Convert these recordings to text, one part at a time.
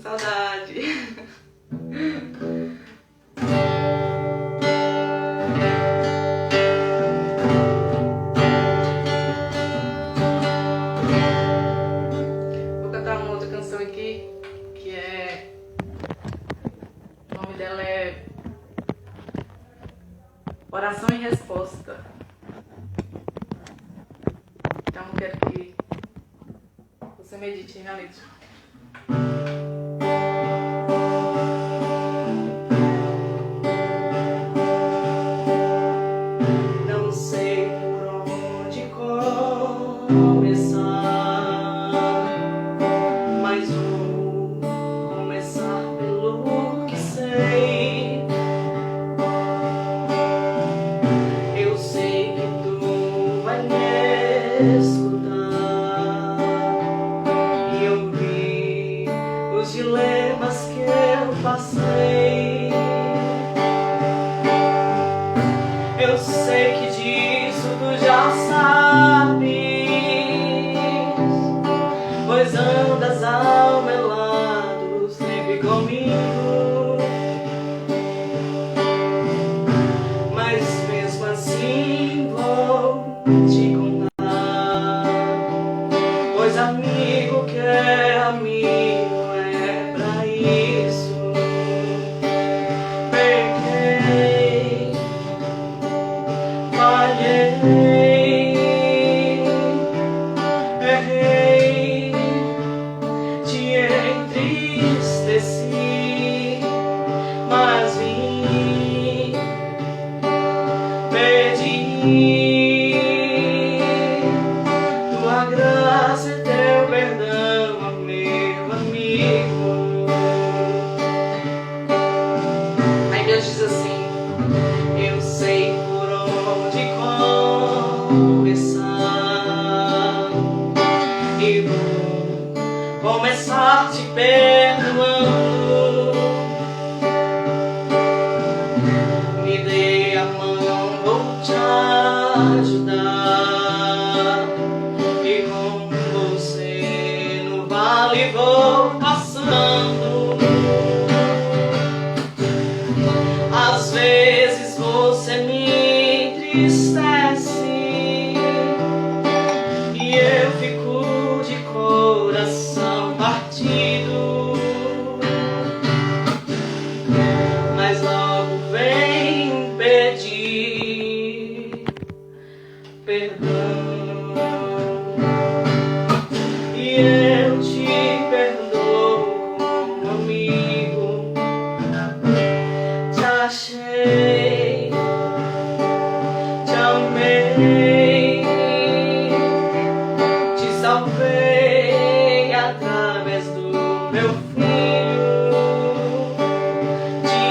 saudade. Vou cantar uma outra canção aqui, que é... O nome dela é Oração e Resposta. Então eu quero que você medite na letra. Não sei por onde começar, mas vou começar pelo que sei. Eu sei que tu vai me escutar e ouvir os dilemas que eu passei. Eu sei que disso tu já sabes, pois andas ao meu lado, sempre comigo. Mas mesmo assim vou te contar, pois amigo que é amigo é pra isso. Peguei, falhei, errei, te entristeci, mas vim pedir tua graça e teu perdão, meu amigo. Aí Deus diz assim: eu sei por onde começar e vou começar te perdoando. Me dê a mão, vou te ajudar, e com você no vale vou passando. Às vezes você me entristece e eu fico de coração partido, mas logo vem pedir perdão e eu te perdoo como amigo. Te achei, te amei, te salvei através do meu filho. Te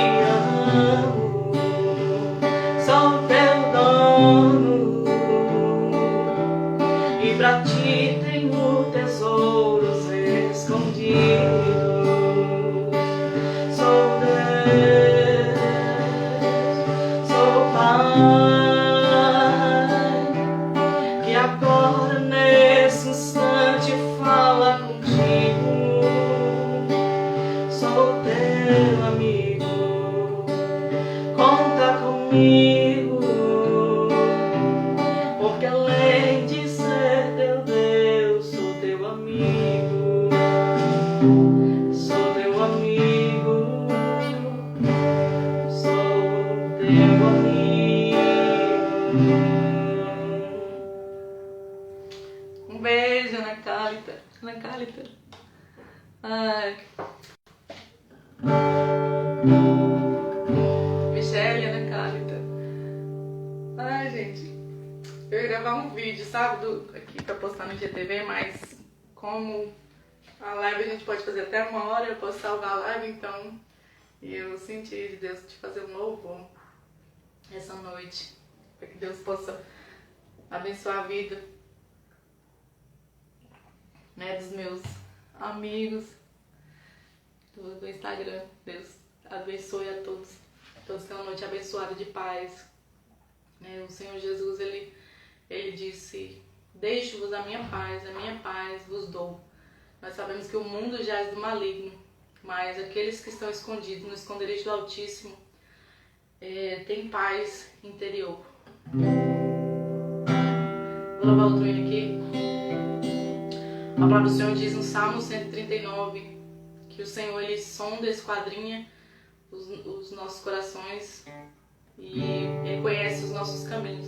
amo, sou teu dono, e pra ti tenho tesouros escondidos. Sou Deus, sou Pai, que agora nesse instante fala contigo. Sou teu amigo, conta comigo, porque além de ser teu Deus, sou teu amigo. Sou teu amigo, sou teu amigo. Um beijo, Ana Cálita. Ana Cálita. Ai. Michele, Ana Cálita. Ai, gente. Eu ia gravar um vídeo, sabe, aqui pra postar no GTV, mas como a live a gente pode fazer até 1 hora, eu posso salvar a live, então eu senti de Deus de fazer um louvor essa noite, para que Deus possa abençoar a vida, né, dos meus amigos do Instagram. Deus abençoe a todos tenham uma noite abençoada de paz, né? O Senhor Jesus, ele disse: deixo-vos a minha paz vos dou. Nós sabemos que o mundo jaz do maligno, mas aqueles que estão escondidos no esconderijo do Altíssimo têm paz interior. Vou lavar o trono aqui. A palavra do Senhor diz no Salmo 139 que o Senhor, Ele sonda, esquadrinha os nossos corações e Ele conhece os nossos caminhos.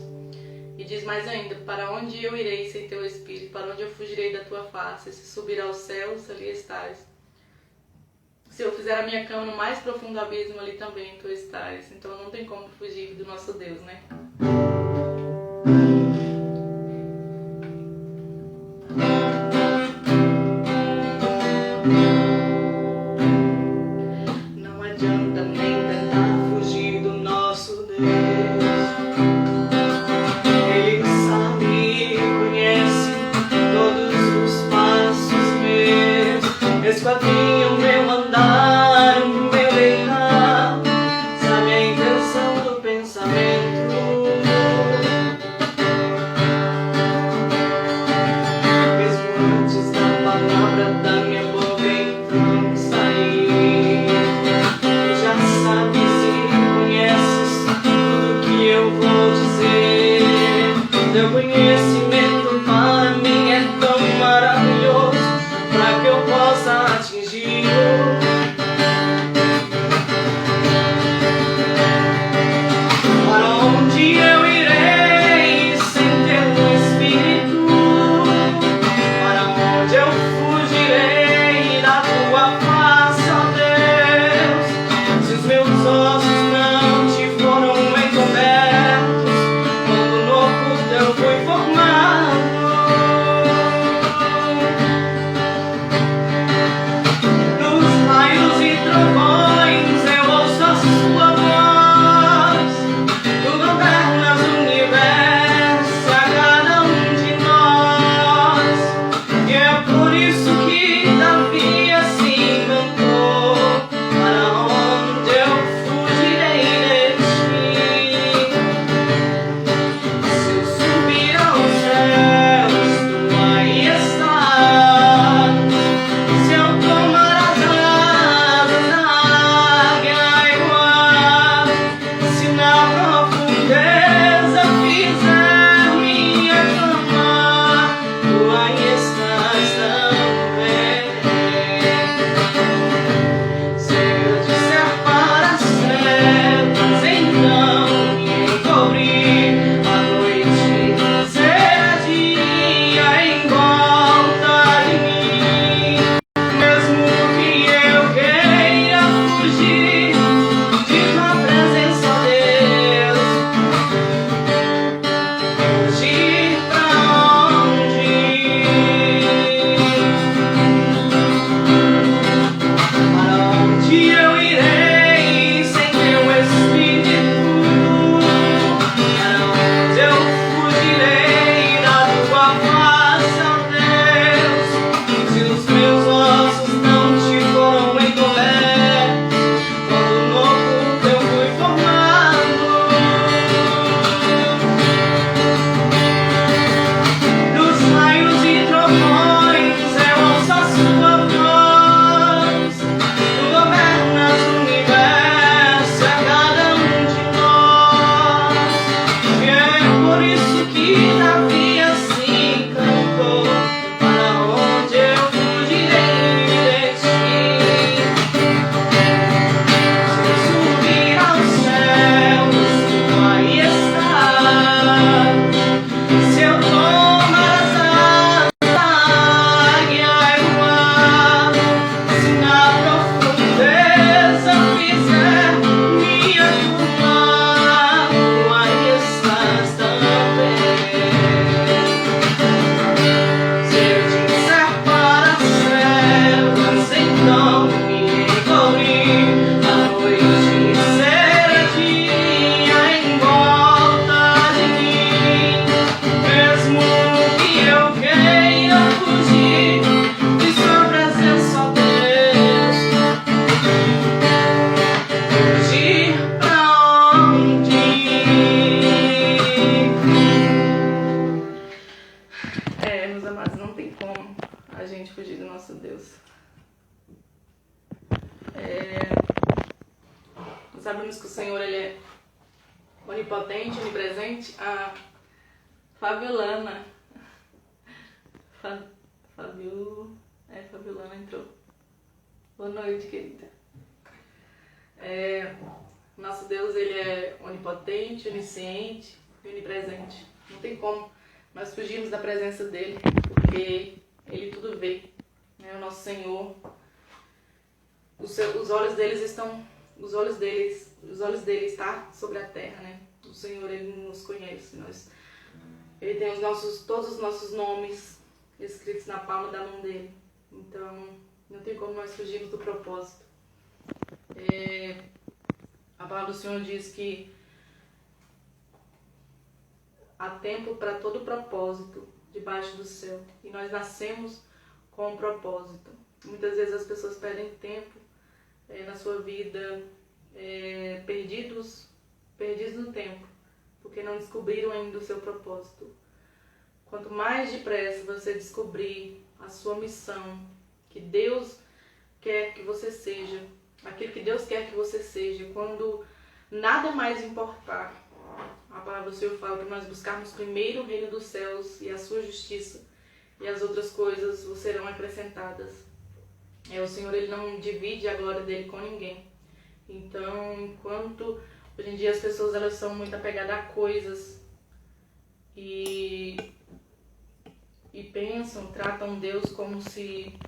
E diz mais ainda: para onde eu irei sem teu Espírito? Para onde eu fugirei da tua face? Se subir aos céus, ali estás. Se eu fizer a minha cama no mais profundo abismo, ali também tu estás. Então não tem como fugir do nosso Deus, né? Não adianta nem tentar fugir do nosso Deus. Ele sabe e conhece todos os passos meus. Esquadrinha o meu andar, o meu deitar, sabe a intenção do pensamento. Mesmo antes da palavra da minha boca então sair, já sabes e conheces tudo que eu vou dizer. Teu conhecimento para mim é tão maravilhoso, para que eu possa atingi-lo. Para onde eu irei sem teu Espírito? Para onde eu fugirei da tua face, ó Deus? Se os meus ossos não te foram encobertos, quando no oculto eu fui formado. Nos raios e trovões eu ouço a sua voz. Tu governas o universo a cada um de nós. E é por isso que Davi assim cantou: para onde eu fugirei de ti? Se eu subir aos céus, tu aí estás. Se eu tomar as asas da águia e voar, se na profundeza fizer minha cama, tu aí estás também. Se eu disser para as trevas, então me encobrir, a noite será dia em volta de mim. Mesmo que eu queira fugir de tua presença, ó Deus, fugir pra onde? Para onde eu irei sem teu Espírito? Para onde eu fugirei da tua face, ó Deus? Se os meus ossos não te foram encobertos, quando no oculto eu fui formado. Nos raios e trovões eu ouço a sua voz. Tu governas o universo a cada um de nós. E é por isso que Davi assim cantou: para onde eu fugirei de ti? Se eu subir aos céus, tu aí estás. Se eu tomar as asas da águia e voar, se na profundeza fizer minha cama, tu aí estás também. Se eu disser para as trevas, então me encobrir, a noite será dia em volta de mim. Mesmo que eu queira fugir de sua presença, ó Deus, fugir pra onde? Meus amados, não tem como a gente fugir do nosso Deus. Nós sabemos que o Senhor ele é onipotente, onipresente. A Fabiolana. Fabiolana entrou. Boa noite, querida. Nosso Deus ele é onipotente, onisciente e onipresente. Não tem como nós fugirmos da presença dele, porque ele tudo vê. O nosso Senhor, os olhos dele estão sobre a terra, né? O Senhor ele nos conhece, ele tem todos os nossos nomes escritos na palma da mão dele. Então não tem como nós fugirmos do propósito. A palavra do Senhor diz que há tempo para todo propósito debaixo do céu. E nós nascemos com um propósito. Muitas vezes as pessoas perdem tempo na sua vida, perdidos no tempo, porque não descobriram ainda o seu propósito. Quanto mais depressa você descobrir a sua missão, que Deus quer que você seja, aquilo que Deus quer que você seja, quando nada mais importar, a palavra do Senhor fala para nós buscarmos primeiro o reino dos céus e a sua justiça, e as outras coisas vos serão acrescentadas. O Senhor ele não divide a glória dele com ninguém. Então, enquanto hoje em dia as pessoas elas são muito apegadas a coisas e pensam, tratam Deus como se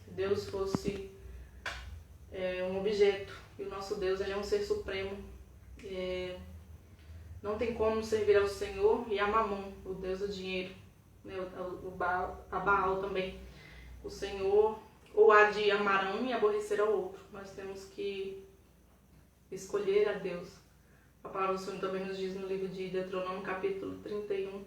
Deus fosse um objeto. E o nosso Deus ele é um ser supremo. Não tem como servir ao Senhor e a Mamon, o Deus do dinheiro, né? A Baal também. O Senhor, ou há de amar um e aborrecer ao outro. Nós temos que escolher a Deus. A palavra do Senhor também nos diz no livro de Deuteronômio, capítulo 31,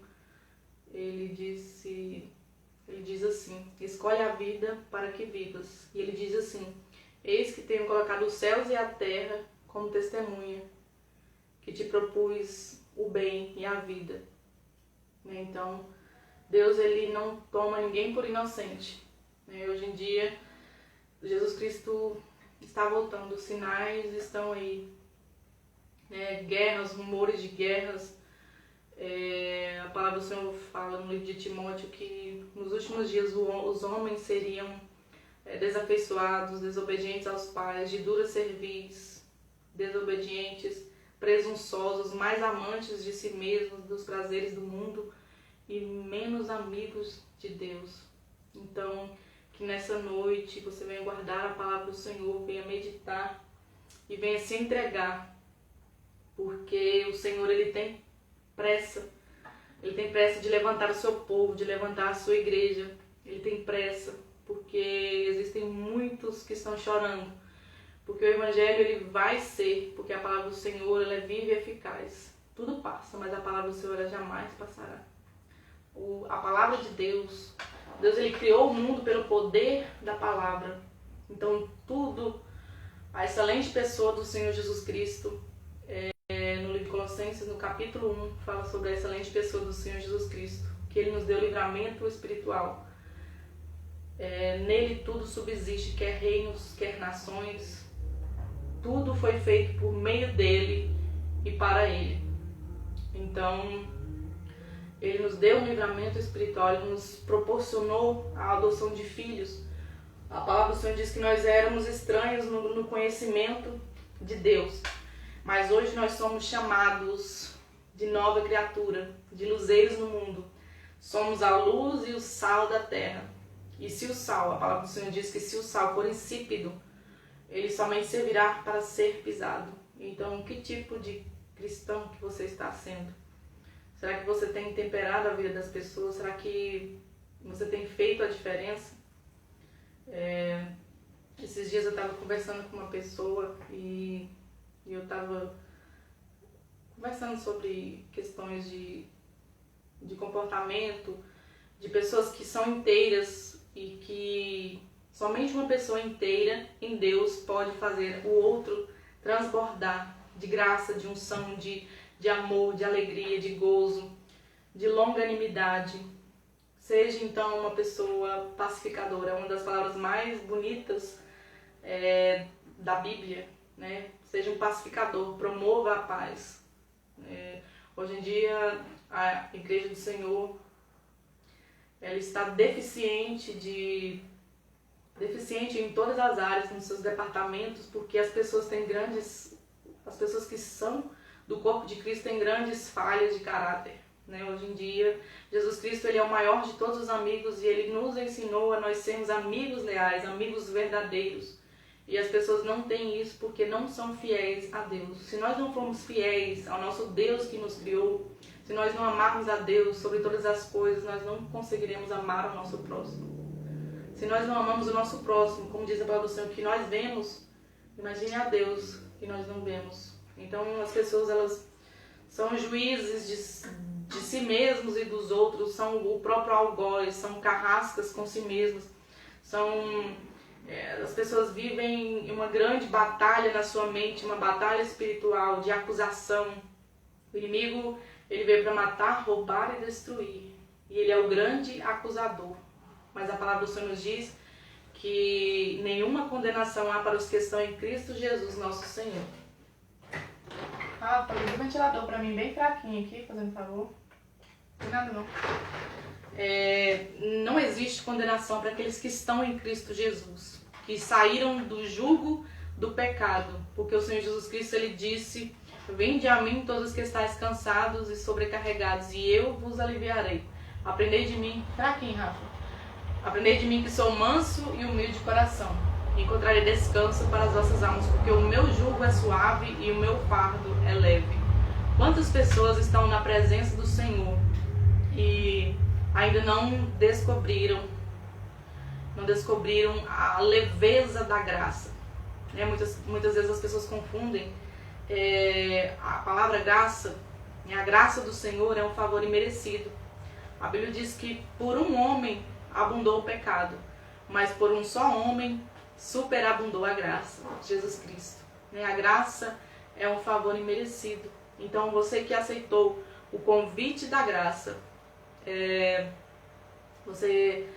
ele diz assim: escolhe a vida para que vivas. E ele diz assim: eis que tenho colocado os céus e a terra como testemunha, que te propus o bem e a vida. Então, Deus ele não toma ninguém por inocente. Hoje em dia, Jesus Cristo está voltando, os sinais estão aí. Guerras, rumores de guerras. A palavra do Senhor fala no livro de Timóteo que nos últimos dias os homens seriam desafeiçoados, desobedientes aos pais, de dura cerviz, desobedientes, presunçosos, mais amantes de si mesmos, dos prazeres do mundo e menos amigos de Deus. Então, que nessa noite você venha guardar a palavra do Senhor, venha meditar e venha se entregar, porque o Senhor ele tem pressa. Ele tem pressa de levantar o seu povo, de levantar a sua igreja. Ele tem pressa, porque existem muitos que estão chorando. Porque o Evangelho ele vai ser, porque a palavra do Senhor ela é viva e eficaz. Tudo passa, mas a palavra do Senhor ela jamais passará. A palavra de Deus ele criou o mundo pelo poder da palavra. Então tudo, a excelente pessoa do Senhor Jesus Cristo, no livro de Colossenses, no capítulo 1, fala sobre a excelente pessoa do Senhor Jesus Cristo, que Ele nos deu livramento espiritual. Nele tudo subsiste, quer reinos, quer nações, tudo foi feito por meio dele e para ele. Então, ele nos deu um livramento espiritual, ele nos proporcionou a adoção de filhos. A palavra do Senhor diz que nós éramos estranhos no conhecimento de Deus, mas hoje nós somos chamados de nova criatura, de luzeiros no mundo. Somos a luz e o sal da terra. E se o sal, a palavra do Senhor diz que se o sal for insípido, ele somente servirá para ser pisado. Então, que tipo de cristão que você está sendo? Será que você tem temperado a vida das pessoas? Será que você tem feito a diferença? Esses dias eu estava conversando com uma pessoa e eu estava conversando sobre questões de comportamento, de pessoas que são inteiras e que somente uma pessoa inteira em Deus pode fazer o outro transbordar de graça, de unção, de amor, de alegria, de gozo, de longanimidade. Seja então uma pessoa pacificadora. Uma das palavras mais bonitas da Bíblia, né? Seja um pacificador, promova a paz. Hoje em dia, a Igreja do Senhor, ela está deficiente em todas as áreas, nos seus departamentos, porque as pessoas que são do corpo de Cristo têm grandes falhas de caráter, né? Hoje em dia, Jesus Cristo, ele é o maior de todos os amigos e ele nos ensinou a nós sermos amigos leais, amigos verdadeiros. E as pessoas não têm isso porque não são fiéis a Deus. Se nós não formos fiéis ao nosso Deus que nos criou, se nós não amarmos a Deus sobre todas as coisas, nós não conseguiremos amar o nosso próximo. Se nós não amamos o nosso próximo, como diz a palavra do Senhor, que nós vemos, imagine a Deus que nós não vemos. Então as pessoas, elas são juízes de si mesmos e dos outros, são o próprio algoz, são carrascas com si mesmos, as pessoas vivem uma grande batalha na sua mente, uma batalha espiritual de acusação. O inimigo, ele veio para matar, roubar e destruir. E ele é o grande acusador. Mas a palavra do Senhor nos diz que nenhuma condenação há para os que estão em Cristo Jesus, nosso Senhor. Liga o ventilador para mim bem fraquinho aqui, fazendo favor. Não tem nada não. Não existe condenação para aqueles que estão em Cristo Jesus, que saíram do jugo do pecado, porque o Senhor Jesus Cristo, ele disse: vinde a mim todos os que estáis cansados e sobrecarregados, e eu vos aliviarei. Aprendei de mim, fraquinho, Rafa. Aprendei de mim que sou manso e humilde de coração, e encontrarei descanso para as vossas almas, porque o meu jugo é suave e o meu fardo é leve. Quantas pessoas estão na presença do Senhor e ainda não descobriram a leveza da graça, né? Muitas vezes as pessoas confundem a palavra graça, né? A graça do Senhor é um favor imerecido. A Bíblia diz que por um homem abundou o pecado, mas por um só homem superabundou a graça, Jesus Cristo, né? A graça é um favor imerecido. Então você que aceitou o convite da graça, você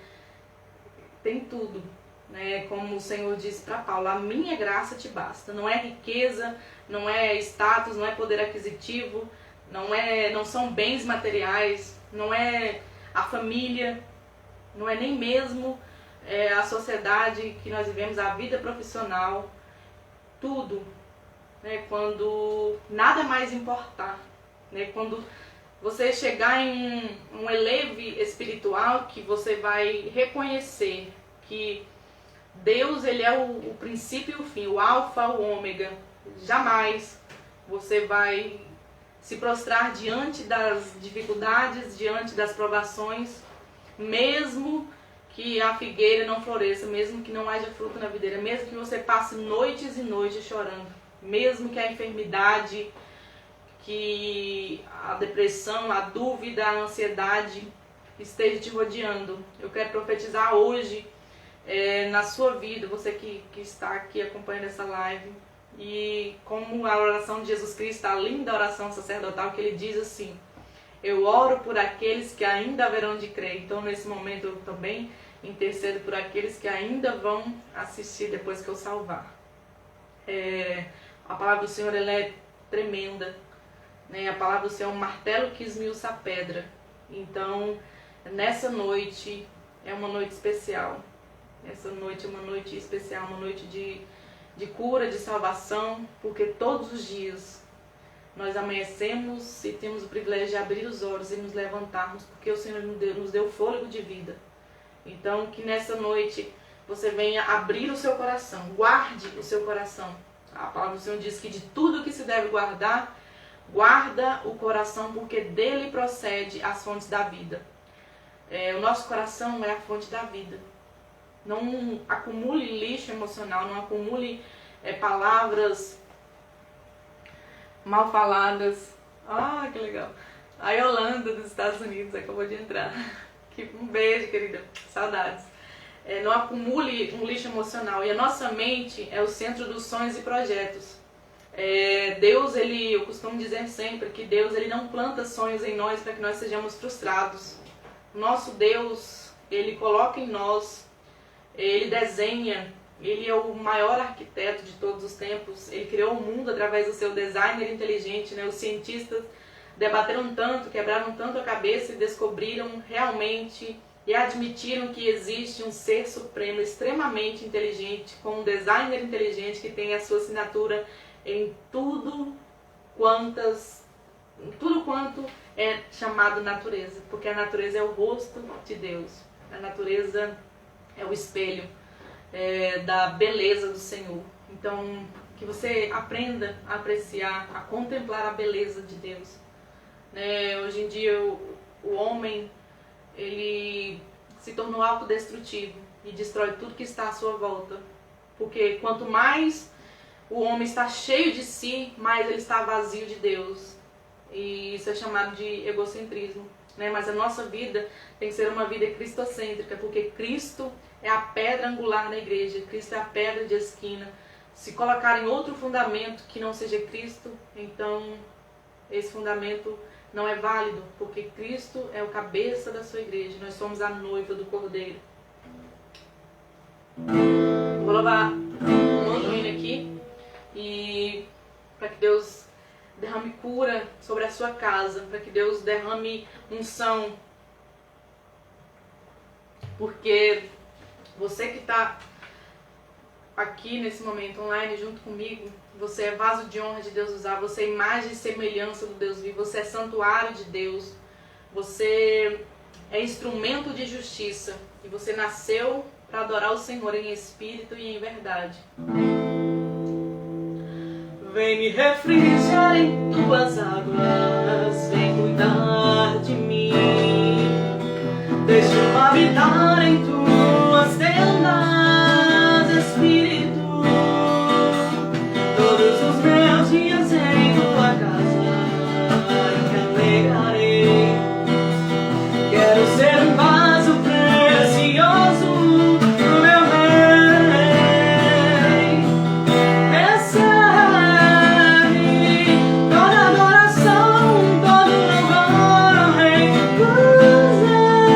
tem tudo, né? Como o Senhor disse para Paulo: a minha graça te basta. Não é riqueza, não é status, não é poder aquisitivo, não são bens materiais, não é a família, não é nem mesmo a sociedade que nós vivemos, a vida profissional, tudo, né? Quando nada mais importar, né? Quando você chegar em um eleve espiritual, que você vai reconhecer que Deus, ele é o princípio e o fim, o alfa, o ômega. Jamais você vai se prostrar diante das dificuldades, diante das provações, mesmo que a figueira não floresça, mesmo que não haja fruto na videira, mesmo que você passe noites e noites chorando, mesmo que a enfermidade, que a depressão, a dúvida, a ansiedade esteja te rodeando. Eu quero profetizar hoje na sua vida, você que está aqui acompanhando essa live, e como a oração de Jesus Cristo, a linda oração sacerdotal, que ele diz assim: eu oro por aqueles que ainda haverão de crer. Então nesse momento eu também intercedo por aqueles que ainda vão assistir depois que eu salvar. A palavra do Senhor, ela é tremenda, né? A palavra do Senhor é um martelo que esmiuça a pedra. Então nessa noite é uma noite especial. Essa noite é uma noite especial, uma noite de cura, de salvação, porque todos os dias nós amanhecemos e temos o privilégio de abrir os olhos e nos levantarmos, porque o Senhor nos deu fôlego de vida. Então que nessa noite você venha abrir o seu coração, guarde o seu coração. A palavra do Senhor diz que de tudo que se deve guardar, guarda o coração, porque dele procede as fontes da vida. O nosso coração é a fonte da vida. Não acumule lixo emocional, não acumule palavras mal faladas. Ah, que legal. A Yolanda dos Estados Unidos acabou de entrar. Um beijo, querida. Saudades. Não acumule um lixo emocional. E a nossa mente é o centro dos sonhos e projetos. Deus, eu costumo dizer sempre que Deus, ele não planta sonhos em nós para que nós sejamos frustrados. Nosso Deus, ele coloca em nós, ele desenha Ele é o maior arquiteto de todos os tempos. Ele criou o mundo através do seu designer inteligente, né? Os cientistas debateram tanto, quebraram tanto a cabeça e descobriram realmente e admitiram que existe um ser supremo extremamente inteligente, com um designer inteligente que tem a sua assinatura em tudo quanto é chamado natureza, porque a natureza é o rosto de Deus, a natureza é o espelho da beleza do Senhor. Então, que você aprenda a apreciar, a contemplar a beleza de Deus. Hoje em dia o homem ele se tornou autodestrutivo e destrói tudo que está à sua volta, porque quanto mais o homem está cheio de si, mais ele está vazio de Deus, e isso é chamado de egocentrismo, né? Mas a nossa vida tem que ser uma vida cristocêntrica, porque Cristo é a pedra angular na igreja, Cristo é a pedra de esquina. Se colocarem outro fundamento que não seja Cristo, então esse fundamento não é válido, porque Cristo é o cabeça da sua igreja. Nós somos a noiva do Cordeiro. Vou louvar um outro hino aqui, e para que Deus derrame cura sobre a sua casa, para que Deus derrame unção, porque você que está aqui nesse momento online junto comigo, você é vaso de honra de Deus usar, você é imagem e semelhança do Deus vivo, você é santuário de Deus, você é instrumento de justiça, e você nasceu para adorar o Senhor em espírito e em verdade. Vem me refrigerar em tuas águas, vem cuidar de mim, deixa-me habitar em tuas tendas, Espírito. Todos os meus dias em tua casa eu me alegrarei. Quero ser um vaso precioso do meu bem. Recebe toda adoração, todo louvor ao Rei dos Reis.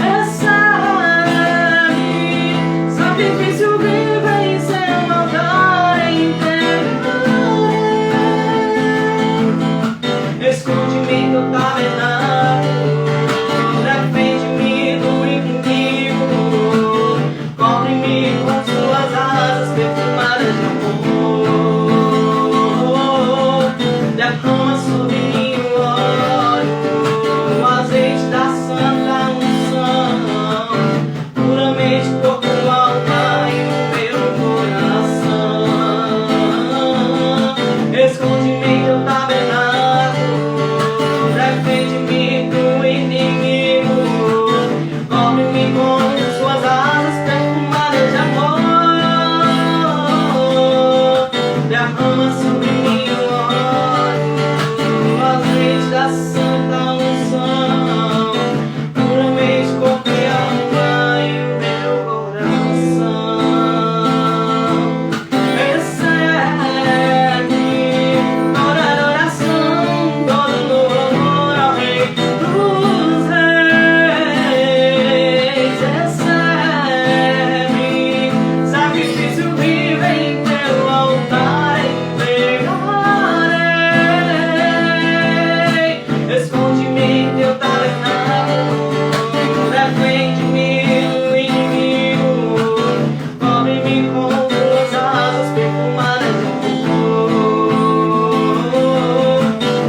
Recebe sacrifício vivo em seu altar entregarei. Esconde-me no tabernáculo, defende-me do inimigo, cobre-me com suas asas perfumadas de amor, derrama sobre mim o óleo, o azeite da santa unção, puramente corpo, alma e o meu coração. Esconde-me em teu tabernáculo, defende-me do inimigo, cobre-me com suas asas perfumadas de amor, derrama sobre mim o óleo, o azeite da santa unção, puramente corpo e alma e o meu coração. Recebe toda adoração, todo louvor ao Rei dos Reis. Recebe sacrifício vivo em teu altar entregarei. Esconde-me em teu tabernáculo, defende-me do inimigo, cobre-me com tuas asas perfumadas de amor,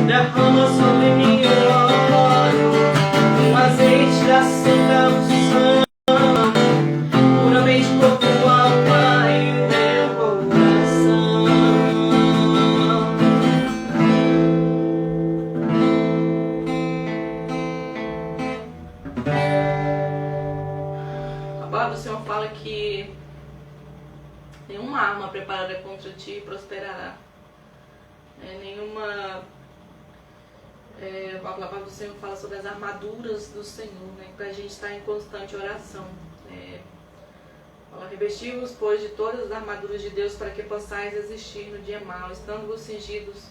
derrama sobre mim o óleo, o azeite da santa unção, puramente corpo, alma e o meu coração. A palavra do Senhor fala que nenhuma arma preparada contra ti prosperará. A palavra do Senhor fala sobre as armaduras do Senhor, né? Para a gente estar em constante oração. Fala, revesti-vos, pois, de todas as armaduras de Deus, para que possais resistir no dia mau, estando-vos cingidos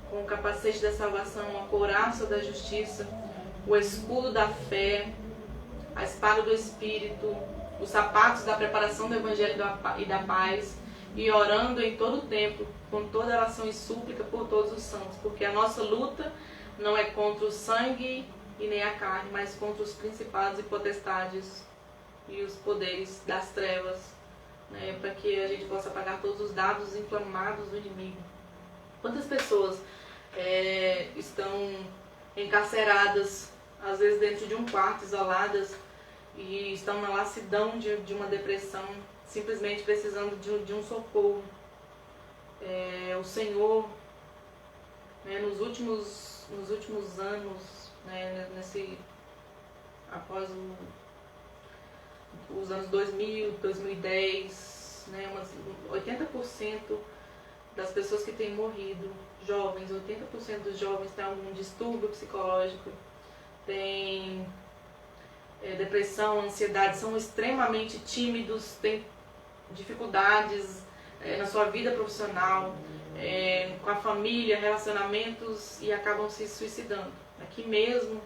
com o capacete da salvação, a couraça da justiça, o escudo da fé, a espada do Espírito, os sapatos da preparação do Evangelho e da paz, e orando em todo o tempo, com toda oração e súplica por todos os santos, porque a nossa luta não é contra o sangue e nem a carne, mas contra os principados e potestades e os poderes das trevas, né, para que a gente possa apagar todos os dados inflamados do inimigo. Quantas pessoas estão encarceradas, às vezes dentro de um quarto, isoladas, e estão na lassidão de uma depressão, simplesmente precisando de um socorro. O Senhor, né, nos últimos anos, né, após os anos 2000, 2010, né, 80% das pessoas que têm morrido, jovens, 80% dos jovens têm algum distúrbio psicológico, têm depressão, ansiedade, são extremamente tímidos, têm dificuldades na sua vida profissional, com a família, relacionamentos, e acabam se suicidando. Aqui mesmo,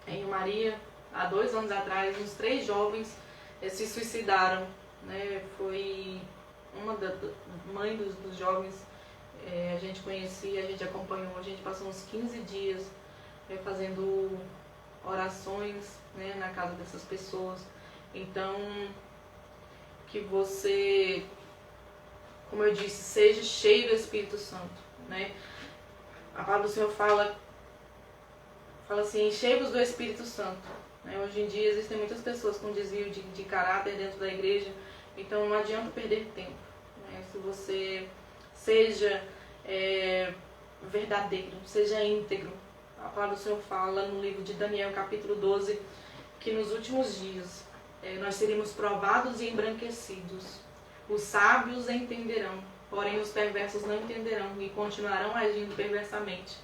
em Maria, há 2 anos atrás, uns 3 jovens se suicidaram, né? Foi uma mãe dos jovens, a gente conhecia, a gente acompanhou, a gente passou uns 15 dias fazendo orações, né, na casa dessas pessoas. Então, que você, como eu disse, seja cheio do Espírito Santo, né? A palavra do Senhor fala assim, enchei-vos do Espírito Santo, né? Hoje em dia existem muitas pessoas com desvio de caráter dentro da igreja, então não adianta perder tempo, né? Se você seja verdadeiro, seja íntegro. A palavra do Senhor fala no livro de Daniel, capítulo 12, que nos últimos dias nós seríamos provados e embranquecidos. Os sábios entenderão, porém os perversos não entenderão e continuarão agindo perversamente.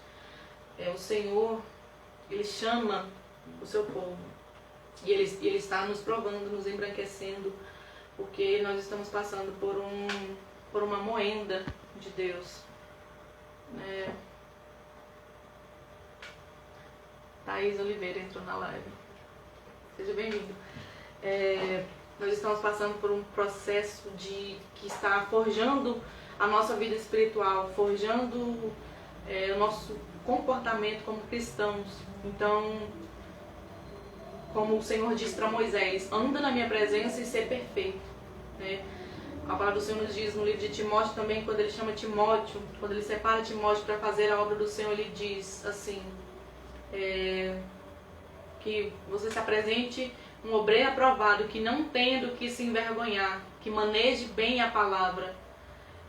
O Senhor, Ele chama o seu povo e Ele está nos provando, nos embranquecendo, porque nós estamos passando por uma moenda de Deus. Thaís Oliveira entrou na live. Seja bem-vindo. Nós estamos passando por um processo que está forjando a nossa vida espiritual, forjando o nosso comportamento como cristãos. Então, como o Senhor disse para Moisés, anda na minha presença e ser perfeito, né? A palavra do Senhor nos diz no livro de Timóteo também, quando ele chama Timóteo, quando ele separa Timóteo para fazer a obra do Senhor, ele diz assim, que você se apresente um obreiro aprovado, que não tenha do que se envergonhar, que maneje bem a palavra.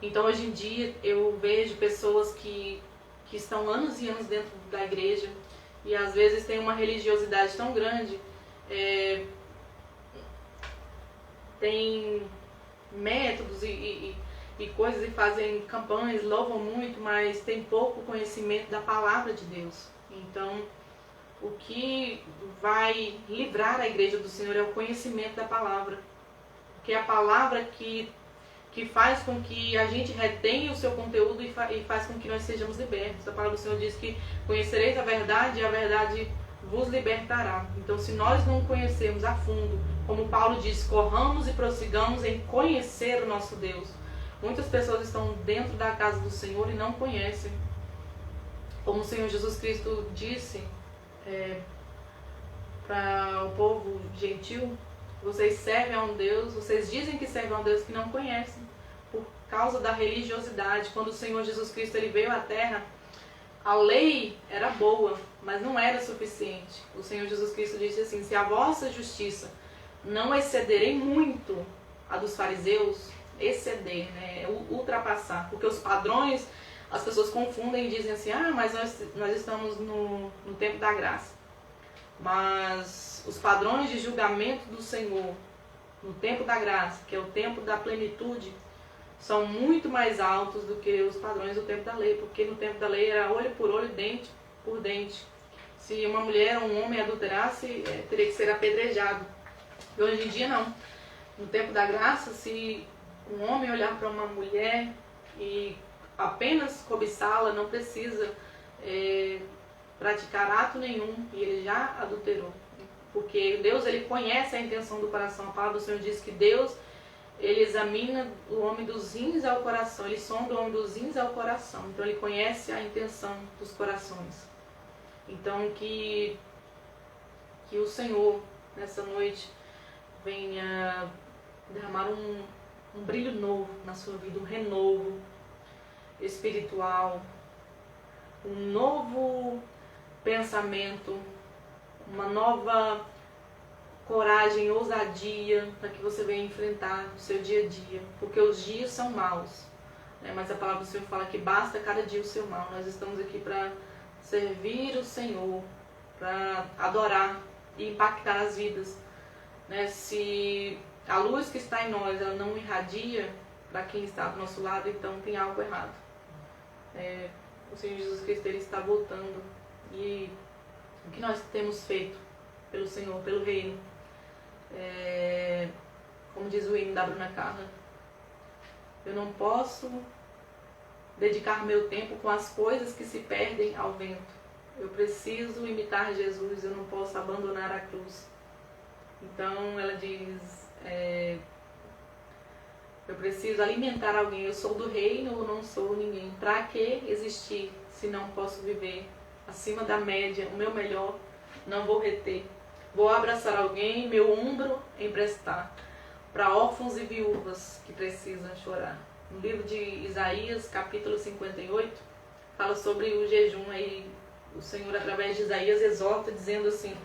Então, hoje em dia, eu vejo pessoas que estão anos e anos dentro da igreja e às vezes tem uma religiosidade tão grande, tem métodos e coisas, e fazem campanhas, louvam muito, mas tem pouco conhecimento da palavra de Deus. Então, o que vai livrar a igreja do Senhor é o conhecimento da palavra, porque é a palavra que faz com que a gente retenha o seu conteúdo e faz com que nós sejamos libertos. A palavra do Senhor diz que conhecereis a verdade e a verdade vos libertará. Então, se nós não conhecermos a fundo, como Paulo diz, corramos e prossigamos em conhecer o nosso Deus. Muitas pessoas estão dentro da casa do Senhor e não conhecem. Como o Senhor Jesus Cristo disse para o povo gentil, vocês servem a um Deus, vocês dizem que servem a um Deus que não conhecem, por causa da religiosidade. Quando o Senhor Jesus Cristo ele veio à Terra, a lei era boa, mas não era suficiente. O Senhor Jesus Cristo disse assim, se a vossa justiça não excederem muito a dos fariseus, exceder, né, ultrapassar, porque os padrões, as pessoas confundem e dizem assim, mas nós estamos no tempo da graça. Mas os padrões de julgamento do Senhor no tempo da graça, que é o tempo da plenitude, são muito mais altos do que os padrões do tempo da lei, porque no tempo da lei era olho por olho, dente por dente. Se uma mulher ou um homem adulterasse, teria que ser apedrejado. E hoje em dia não. No tempo da graça, se um homem olhar para uma mulher e apenas cobiçá-la, não precisa praticar ato nenhum, e ele já adulterou. Porque porque Deus, ele conhece a intenção do coração. A palavra do Senhor diz que Deus, ele examina o homem dos rins ao coração, ele sonda o homem dos rins ao coração. Então ele conhece a intenção dos corações. Então que o Senhor, nessa noite, venha derramar um brilho novo na sua vida, um renovo espiritual, um novo pensamento, uma nova coragem, ousadia, para que você venha enfrentar o seu dia a dia, porque os dias são maus, né? Mas a palavra do Senhor fala que basta cada dia o seu mal. Nós estamos aqui para servir o Senhor, para adorar e impactar as vidas, né? Se a luz que está em nós, ela não irradia para quem está do nosso lado, então tem algo errado. O Senhor Jesus Cristo, ele está voltando, e o que nós temos feito pelo Senhor, pelo reino, como diz o hino da Bruna Carla, eu não posso dedicar meu tempo com as coisas que se perdem ao vento. Eu preciso imitar Jesus, eu não posso abandonar a cruz. Então ela diz, eu preciso alimentar alguém, eu sou do reino ou não sou ninguém. Para que existir se não posso viver acima da média, o meu melhor não vou reter. Vou abraçar alguém, meu ombro emprestar, para órfãos e viúvas que precisam chorar. No livro de Isaías, capítulo 58, fala sobre o jejum. Aí o Senhor, através de Isaías, exorta dizendo assim,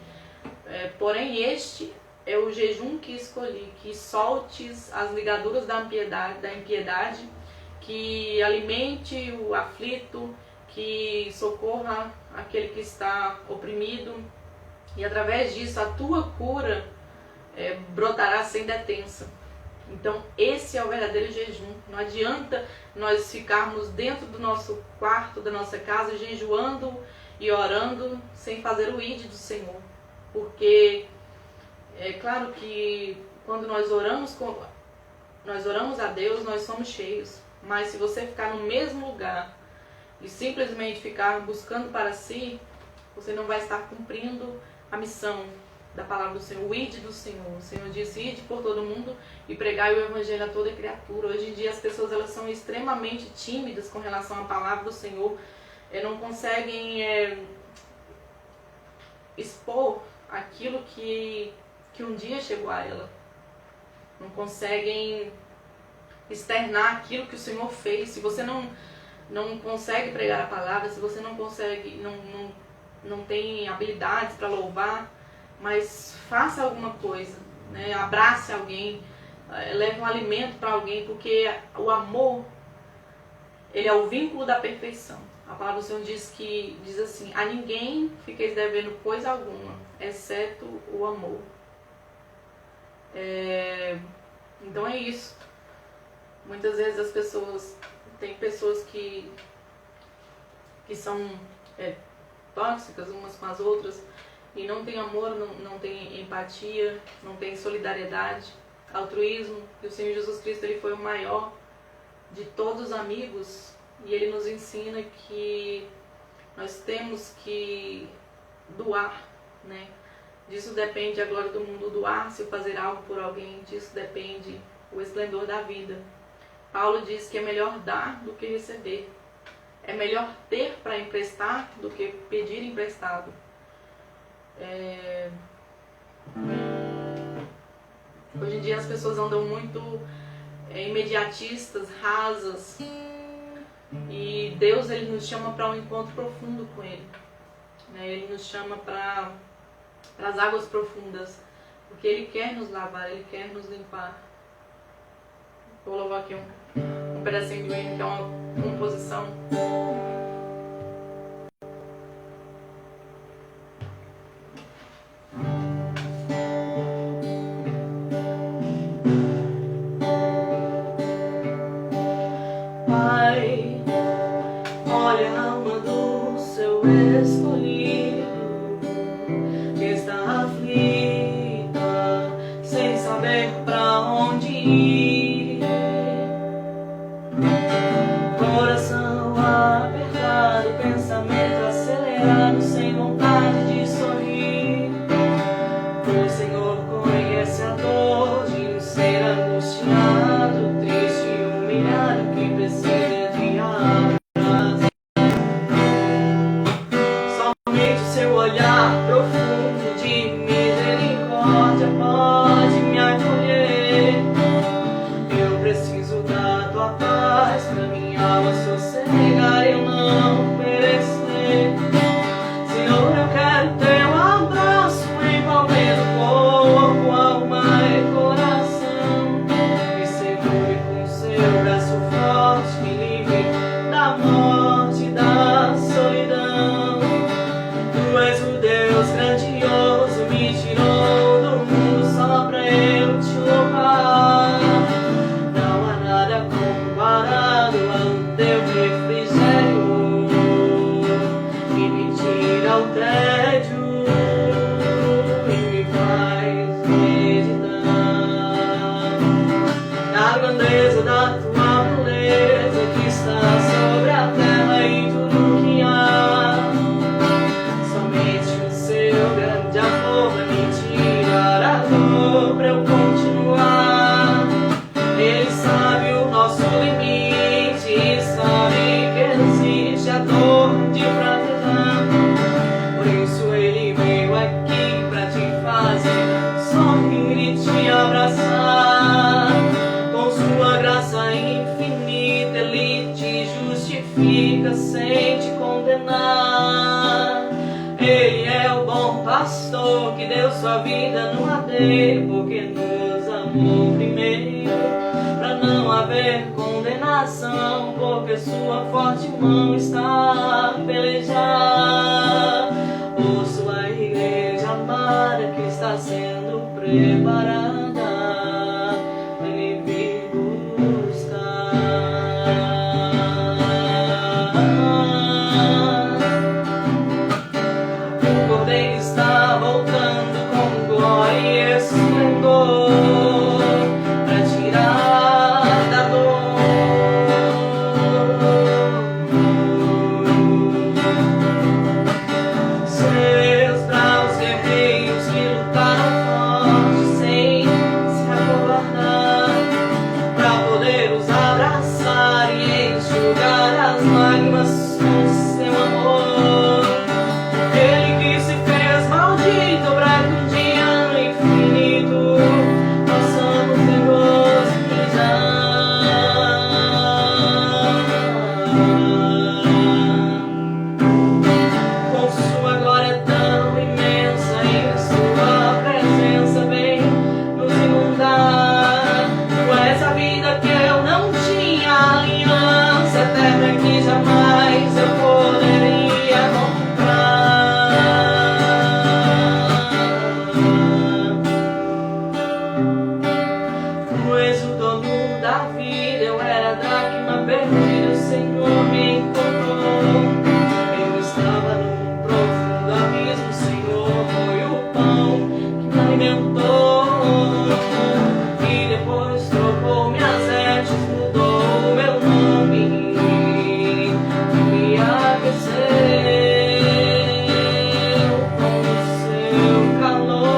porém este é o jejum que escolhi, que soltes as ligaduras da impiedade, que alimente o aflito, que socorra aquele que está oprimido, e através disso a tua cura brotará sem detença. Então esse é o verdadeiro jejum. Não adianta nós ficarmos dentro do nosso quarto, da nossa casa, jejuando e orando sem fazer o ide do Senhor. Porque é claro que quando nós oramos a Deus, nós somos cheios. Mas se você ficar no mesmo lugar e simplesmente ficar buscando para si, você não vai estar cumprindo a missão da palavra do Senhor, o ide do Senhor. O Senhor disse, ide por todo mundo e pregai o evangelho a toda criatura. Hoje em dia as pessoas, elas são extremamente tímidas com relação à palavra do Senhor, não conseguem expor aquilo que um dia chegou a ela, não conseguem externar aquilo que o Senhor fez. Se você não consegue pregar a palavra, se você não consegue, não tem habilidades para louvar, mas faça alguma coisa, né? Abrace alguém, leve um alimento para alguém, porque o amor, ele é o vínculo da perfeição. A palavra do Senhor diz assim, a ninguém fiqueis devendo coisa alguma, exceto o amor. Então é isso. Muitas vezes tem pessoas que são tóxicas umas com as outras e não tem amor, não tem empatia, não tem solidariedade, altruísmo. E o Senhor Jesus Cristo, ele foi o maior de todos os amigos, e ele nos ensina que nós temos que doar, né? Disso depende a glória do mundo, doar-se, fazer algo por alguém, disso depende o esplendor da vida. Paulo diz que é melhor dar do que receber. É melhor ter para emprestar do que pedir emprestado. Hoje em dia as pessoas andam muito imediatistas, rasas, e Deus, ele nos chama para um encontro profundo com Ele, né? Ele nos chama para as águas profundas, porque Ele quer nos lavar, Ele quer nos limpar. Vou louvar aqui um pedacinho de hino, que é uma composição. Pai, olha a alma do seu escolhido, que está aflita, sem saber pra onde ir. Coração apertado, O Senhor conhece a dor de um ser angustiado, triste e humilhado que precisa de abraço. Somente seu olhar profundo de misericórdia pode me acolher. Eu preciso da tua paz pra minha alma sossegar e eu não perecer. Senhor, eu quero teu abraço envolvendo corpo, alma e coração. Me segure com seu braço forte, me livre da morte e da solidão. Tu és o Deus grandioso, me tirou do mundo só pra eu te louvar. Não há nada comparado ao teu refrigério, que me tira o tédio e me faz meditar na grandeza da tua beleza que está sobre a terra e tudo que há. Somente o seu grande amor vai me tirar a dor pra eu continuar. Ele sabe o nosso limite e sabe que existe a dor de fraqueza. Por isso ele veio aqui pra te fazer sorrir e te abraçar. Com sua graça infinita ele te justifica sem te condenar. Ele é o bom pastor que deu sua vida no madeiro, porque nos amou primeiro, pra não haver condenação, porque sua forte mão está a pelejar por sua igreja amada que está sendo preparada pra ele vir buscar. O Cordeiro está voltando com glória e esplendor pra tirar da dor. Seus bravos guerreiros que lutaram forte sem se acovardar, pra poder os abraçar e enxugar as lágrimas com seu amor. Ele que se fez maldito pra que um dia no infinito possamos regocijar. Com sua glória tão imensa e sua presença vem nos inundar. Tu és a vida que eu não tinha, a aliança eterna que jamais eu poderia comprar. Tu és o dono da vida, eu era a dracma perdida, o Senhor me encontrou. Eu estava num profundo abismo, o Senhor foi o pão que me alimentou. E depois trocou minhas vestes, mudou o meu nome e me aqueceu com o seu calor.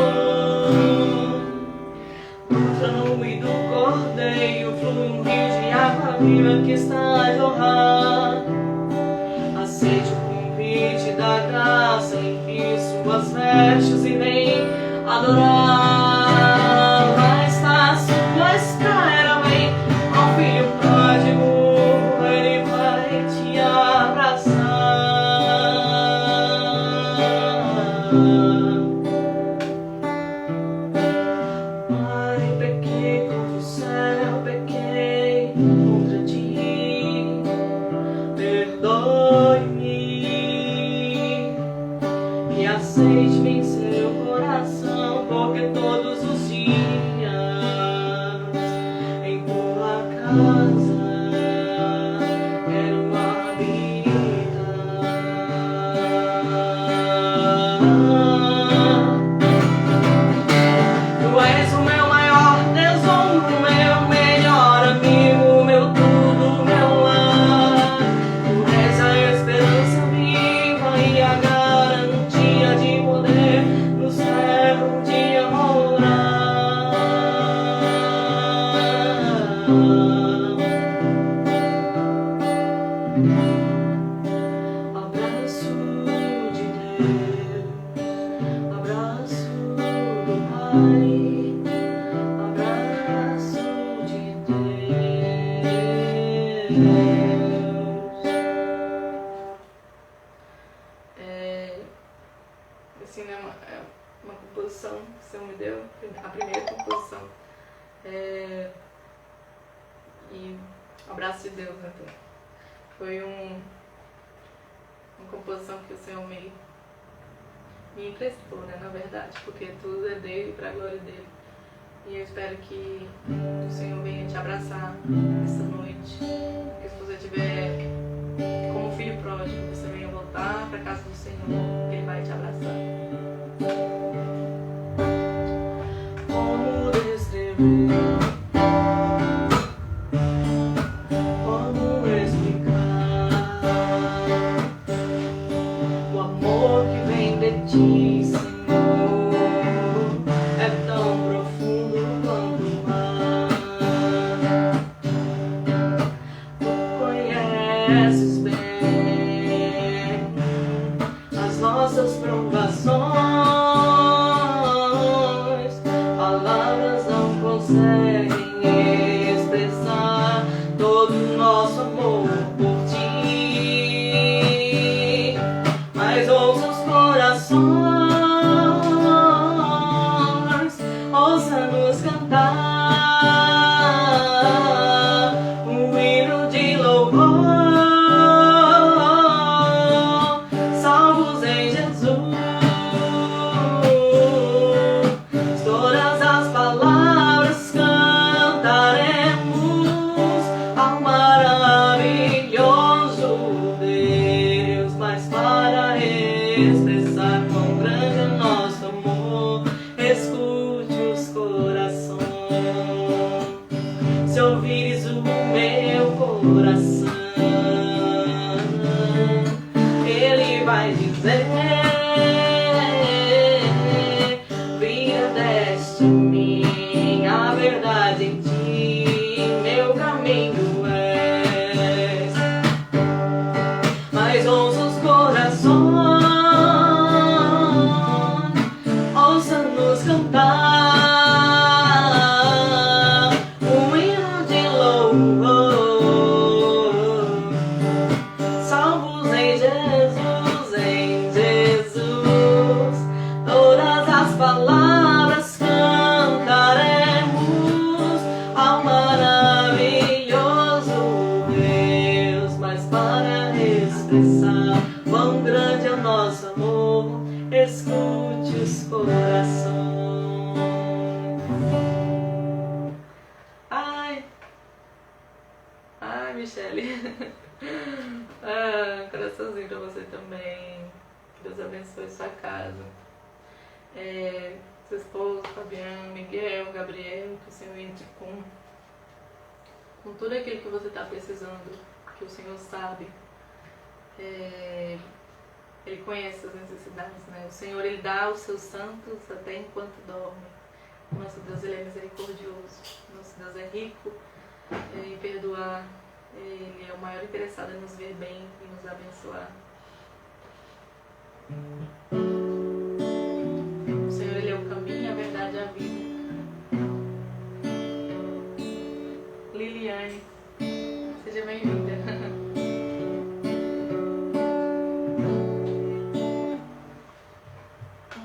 Contra no do Cordeiro flui um rio de água viva que está a jorrar. Aceite o convite da graça, limpie suas vestes e vem adorar. Lá está a sua espera, vem ao filho pródigo, ele vai te abraçar. Pai, pequei contra o céu, pequei contra ti, perdoe-me e aceite-me em seu coração, porque Assim, né, uma composição que o Senhor me deu, a primeira composição. E Abraço de Deus, né? Foi uma composição que o Senhor me emprestou, né? Na verdade, porque tudo é dele, para a glória dele. E eu espero que o Senhor venha te abraçar essa noite. Que se você tiver como filho pródigo, você venha voltar para a casa do Senhor, que Ele vai te abraçar. Como descrever? Como explicar o amor que vem de ti, Senhor? É tão profundo quanto o mar. Tu conheces bem as nossas provações. Palavras não conseguem expressar todo o nosso amor por ti. Mas ouça os corações, ouça-nos cantar um hino de louvor, salvos em Jesus. Todas as palavras cantaremos ao maravilhoso Deus, mas para expressar quão grande é o nosso amor, escute os corações. Se ouvires o meu coração, ele vai dizer: vida deste mim, a verdade em ti, meu caminho és. Mas ouça os corações, ouça-nos cantar um hino de louvor, salvos em Jesus, em Jesus. Todas as palavras cantaremos ao maravilhoso Deus, mas para expressar quão grande é o nosso amor, escute os corações. Ai, Michele. Coraçãozinho pra você também. Que Deus abençoe sua casa. Seu esposo, Fabiano, Miguel, Gabriel, que o Senhor entre com tudo aquilo que você está precisando, que o Senhor sabe. Ele conhece as necessidades, né? O Senhor, Ele dá aos seus santos até enquanto dormem. Nosso Deus, Ele é misericordioso. Nosso Deus é rico em perdoar. Ele é o maior interessado em nos ver bem e nos abençoar. O Senhor, Ele é o caminho, a verdade e a vida. Liliane, seja bem-vinda.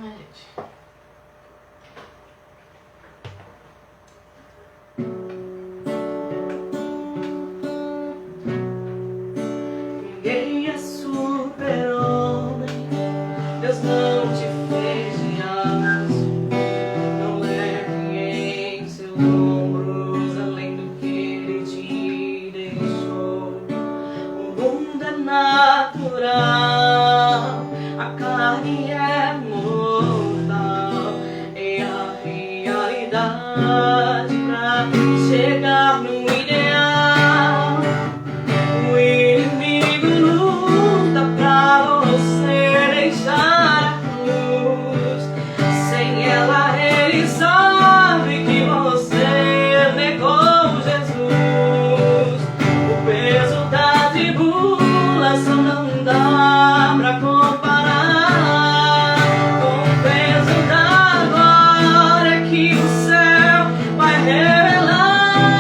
Ai, gente. Ninguém é super-homem, Deus não te fez de aço. Não leve em seus ombros além do que Ele te deixou. O mundo é natural, a carne é mortal, é a realidade pra chegar no ideal. O inimigo luta pra você deixar a cruz. Sem ela ele sabe que você negou Jesus. O peso da tribulação não dá pra comparar com o peso da glória que o céu vai revelar.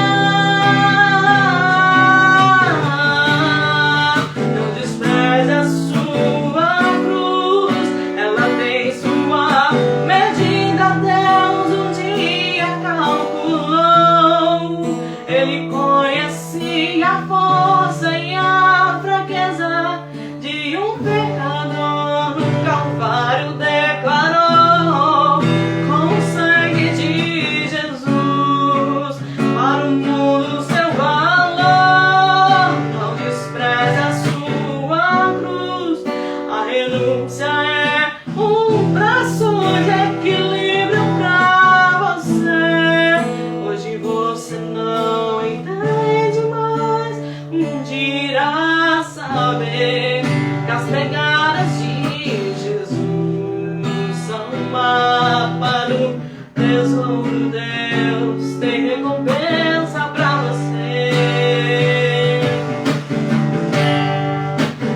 tesouro, Deus tem recompensa pra você.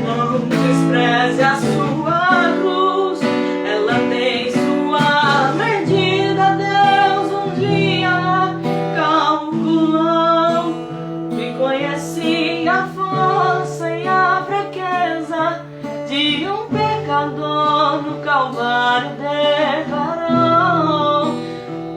Não despreze a sua cruz, ela tem sua medida. Deus um dia calculou e conhecia a força e a fraqueza de um pecador. No Calvário declarou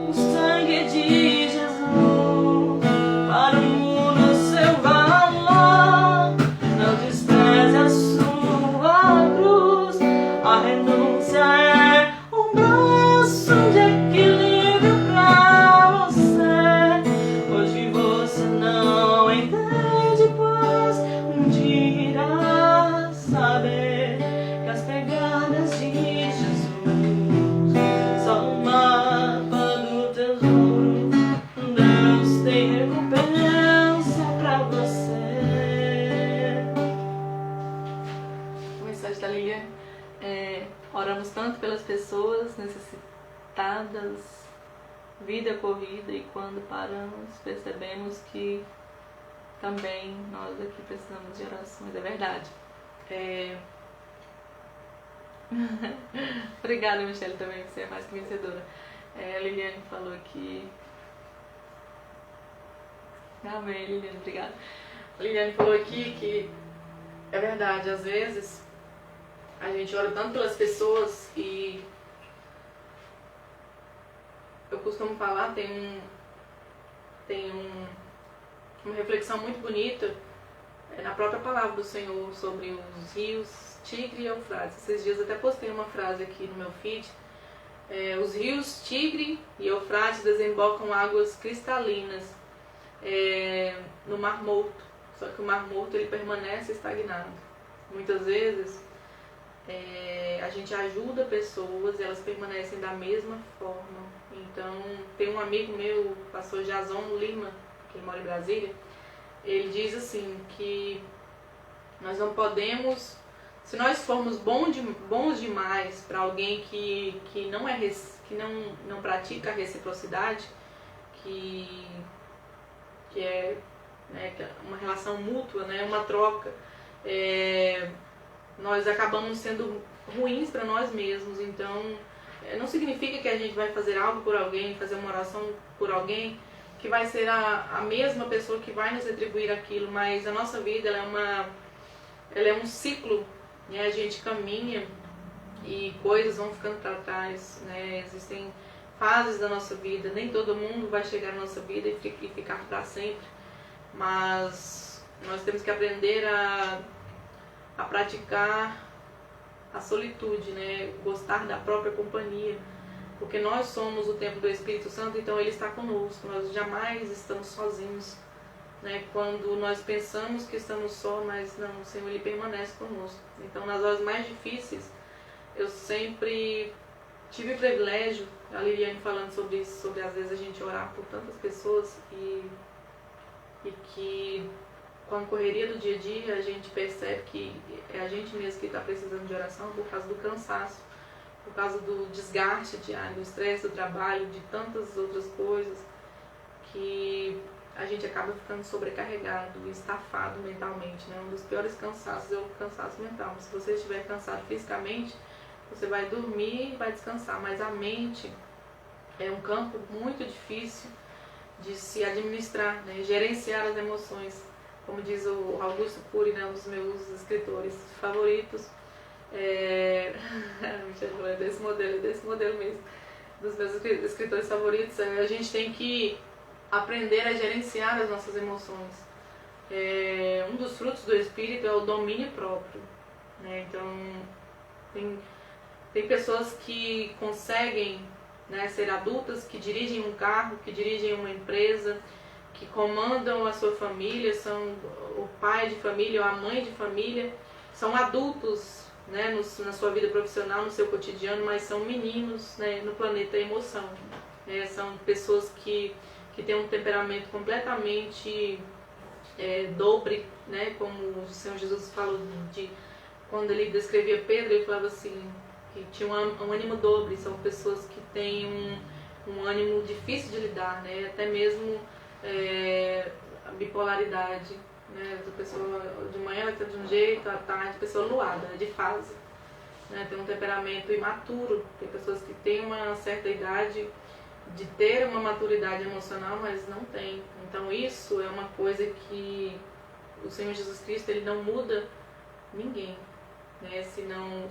o sangue de Jesus para o mundo seu valor. Não despreze a sua cruz, a renúncia é um braço de equilíbrio pra você. Hoje você não entende, pois um dia irá saber que as pegadas de Jesus são o mapa do tesouro. Deus tem recompensa pra você. A mensagem da Liliane. Oramos tanto pelas pessoas necessitadas, vida corrida, e quando paramos percebemos que também nós aqui precisamos de orações. É verdade. Obrigada, Michelle, também, você é mais que vencedora. A Liliane falou aqui. Amém, Liliane, obrigada. A Liliane falou aqui que é verdade, às vezes a gente ora tanto pelas pessoas e eu costumo falar, tem uma reflexão muito bonita na própria palavra do Senhor sobre os rios Tigre e Eufrates. Esses dias até postei uma frase aqui no meu feed. Os rios Tigre e Eufrates desembocam águas cristalinas no Mar Morto. Só que o Mar Morto ele permanece estagnado. Muitas vezes a gente ajuda pessoas e elas permanecem da mesma forma. Então, tem um amigo meu, o pastor Jason Lima, que ele mora em Brasília, ele diz assim que nós não podemos, se nós formos bons demais para alguém que não pratica a reciprocidade, que é uma relação mútua, né, uma troca, nós acabamos sendo ruins para nós mesmos. Então, não significa que a gente vai fazer algo por alguém, fazer uma oração por alguém, que vai ser a mesma pessoa que vai nos retribuir aquilo, mas a nossa vida ela é um ciclo, né? A gente caminha e coisas vão ficando para trás, né? Existem fases da nossa vida, nem todo mundo vai chegar na nossa vida e ficar para sempre, mas nós temos que aprender a praticar a solitude, né? Gostar da própria companhia, porque nós somos o templo do Espírito Santo, então Ele está conosco, nós jamais estamos sozinhos, né? Quando nós pensamos que estamos só, mas não, o Senhor Ele permanece conosco. Então, nas horas mais difíceis, eu sempre tive o privilégio, a Liliane falando sobre isso, sobre às vezes a gente orar por tantas pessoas e que com a correria do dia a dia a gente percebe que é a gente mesmo que está precisando de oração por causa do cansaço, por causa do desgaste diário, do estresse do trabalho, de tantas outras coisas, que a gente acaba ficando sobrecarregado e estafado mentalmente, né? Um dos piores cansaços é o cansaço mental. Se você estiver cansado fisicamente, você vai dormir e vai descansar, mas a mente é um campo muito difícil de se administrar, né? Gerenciar as emoções. Como diz o Augusto Cury, né, um dos meus escritores favoritos, desse modelo mesmo, dos meus escritores favoritos, a gente tem que aprender a gerenciar as nossas emoções. Um dos frutos do Espírito é o domínio próprio, né? Então, tem pessoas que conseguem, né, ser adultas, que dirigem um carro, que dirigem uma empresa, que comandam a sua família, são o pai de família ou a mãe de família, são adultos, né, na sua vida profissional, no seu cotidiano, mas são meninos, né, no planeta emoção. São pessoas que têm um temperamento completamente dobre, né, como o Senhor Jesus falou quando ele descrevia Pedro, ele falava assim, que tinha um ânimo dobre, são pessoas que têm um ânimo difícil de lidar, né? Até mesmo a bipolaridade, né? A pessoa de manhã ela está de um jeito, à tarde a pessoa luada, de fase, né? Tem um temperamento imaturo, tem pessoas que têm uma certa idade de ter uma maturidade emocional, mas não tem. Então isso é uma coisa que o Senhor Jesus Cristo, ele não muda ninguém, né? Senão,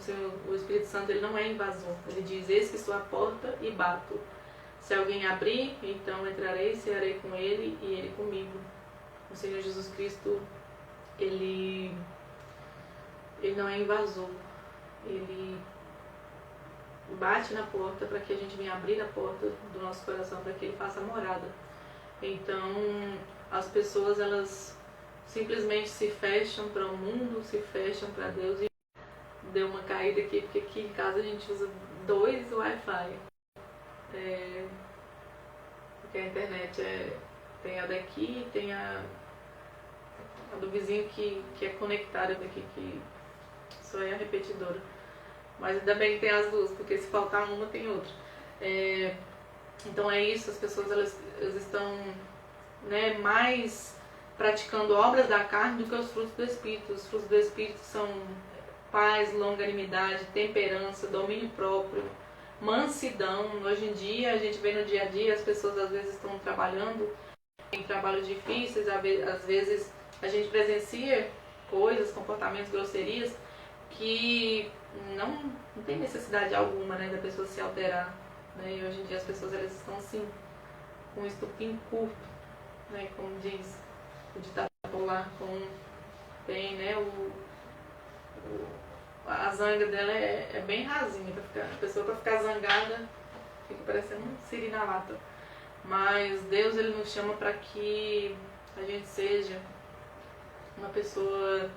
o Espírito Santo, ele não é invasor. Ele diz: eis que estou à porta e bato. Se alguém abrir, então entrarei, cearei com ele e ele comigo. O Senhor Jesus Cristo, ele não é invasor. Ele bate na porta para que a gente venha abrir a porta do nosso coração, para que ele faça morada. Então, as pessoas, elas simplesmente se fecham para o mundo, se fecham para Deus. E deu uma caída aqui, porque aqui em casa a gente usa 2 Wi-Fi. Porque a internet tem a daqui e tem a do vizinho que é conectada daqui, que só é a repetidora. Mas ainda bem que tem as duas, porque se faltar uma, tem outra. Então é isso, as pessoas elas estão, né, mais praticando obras da carne do que os frutos do Espírito. Os frutos do Espírito são paz, longanimidade, temperança, domínio próprio, mansidão. Hoje em dia, a gente vê no dia a dia, as pessoas às vezes estão trabalhando em trabalhos difíceis, às vezes a gente presencia coisas, comportamentos, grosserias, que não tem necessidade alguma, né, da pessoa se alterar, né? E hoje em dia as pessoas elas estão assim, com um estupim curto, né, como diz o ditado popular, tem, né, a zanga dela é bem rasinha, a pessoa para ficar zangada fica parecendo um siri na lata. Mas Deus, ele nos chama para que a gente seja uma pessoa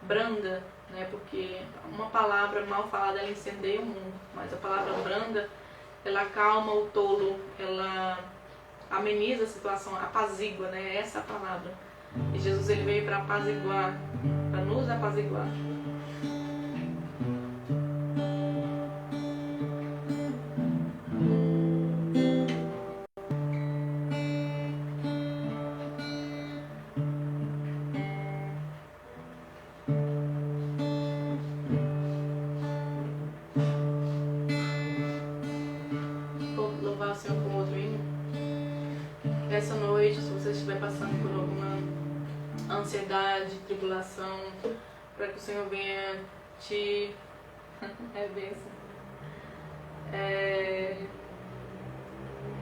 branda, né? Porque uma palavra mal falada, ela incendeia o mundo, mas a palavra branda, ela acalma o tolo, ela ameniza a situação, apazigua, né? Essa é a palavra. E Jesus, ele veio para apaziguar, para nos apaziguar. Essa noite, se você estiver passando por alguma ansiedade, tribulação, para que o Senhor venha te... bênção.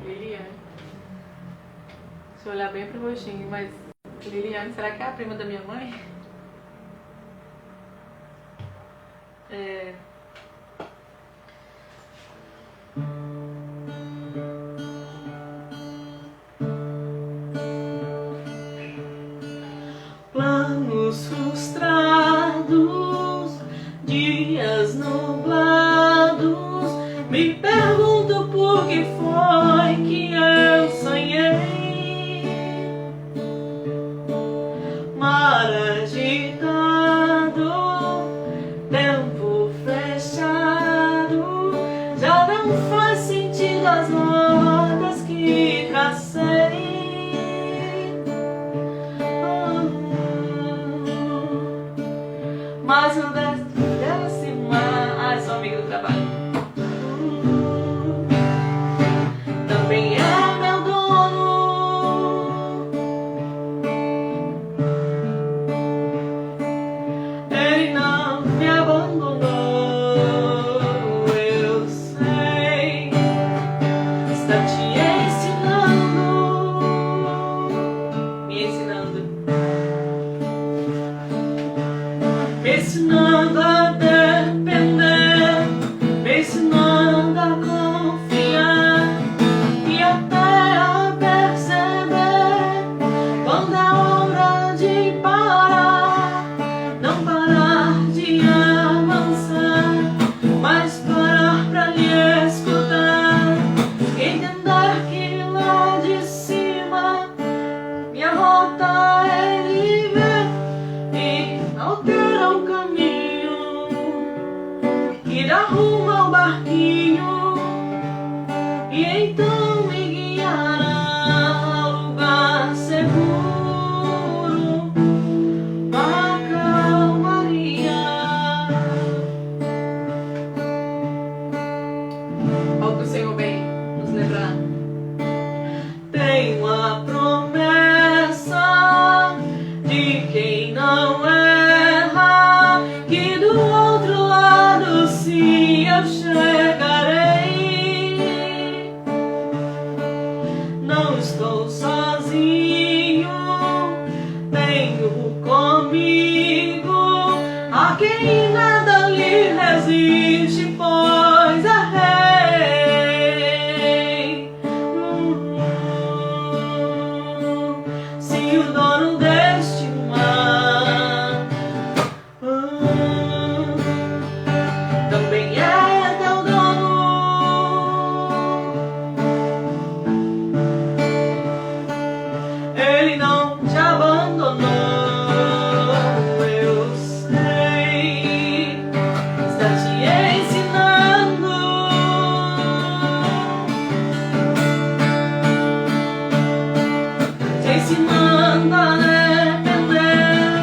Liliane. Deixa eu olhar bem pro rostinho, mas... Liliane, será que é a prima da minha mãe? Planos frustrados, dias nublados, me pergunto por que foi que eu sonhei. Mar agitado, tempo fechado, já não faz sentido as notas que tracei. tenho a promessa de quem não erra, que do outro lado sim eu chegarei. Não estou sozinho, tenho comigo a quem nada lhe resiste, pois é rei. Se o dono deste mar também é teu dono, ele não te abandonou. Eu sei, está te ensinando, te ensinando a depender,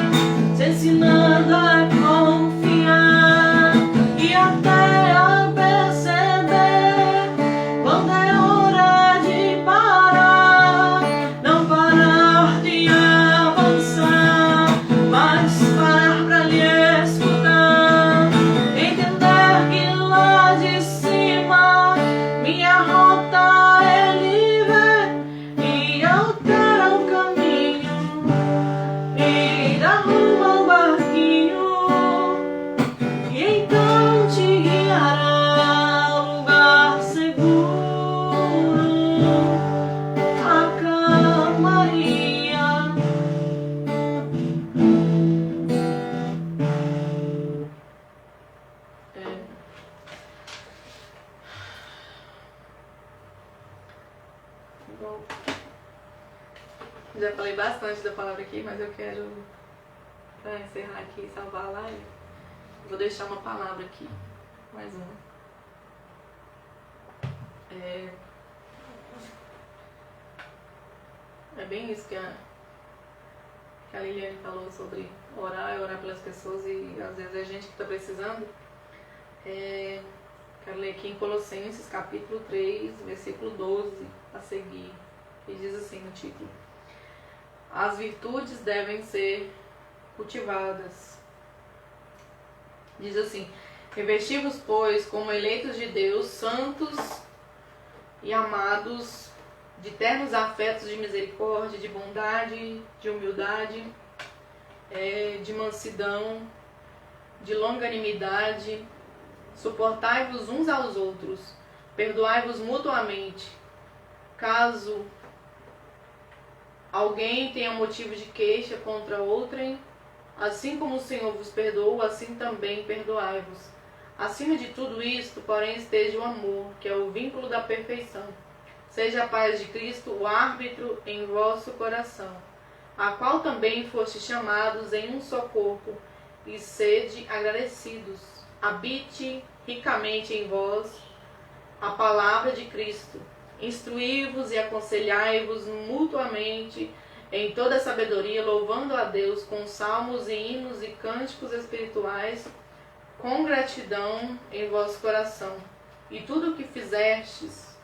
te ensinando a confiar e até a perceber quando é hora de parar. Não parar de avançar, mas parar pra lhe escutar. Entender que lá de cima minha rota ele vê e altera o caminho e dá rumo ao barquinho, e então te guiará ao lugar seguro, a calmaria. Bom, já falei bastante da palavra aqui, mas eu quero, para encerrar aqui e salvar a live, vou deixar uma palavra aqui, mais uma. É bem isso que a Liliane falou sobre orar e orar pelas pessoas, e às vezes é gente que está precisando. Quero ler aqui em Colossenses capítulo 3, versículo 12 a seguir, que diz assim no título: as virtudes devem ser cultivadas. Diz assim: revesti-vos, pois, como eleitos de Deus, santos e amados, de ternos afetos de misericórdia, de bondade, de humildade, de mansidão, de longanimidade. Suportai-vos uns aos outros, perdoai-vos mutuamente, caso alguém tenha motivo de queixa contra outrem. Assim como o Senhor vos perdoou, assim também perdoai-vos. Acima de tudo isto, porém, esteja o amor, que é o vínculo da perfeição. Seja a paz de Cristo o árbitro em vosso coração, a qual também fostes chamados em um só corpo, e sede agradecidos. Habite ricamente em vós a palavra de Cristo. Instruí-vos e aconselhai-vos mutuamente em toda a sabedoria, louvando a Deus com salmos e hinos e cânticos espirituais, com gratidão em vosso coração. E tudo o que fizerdes,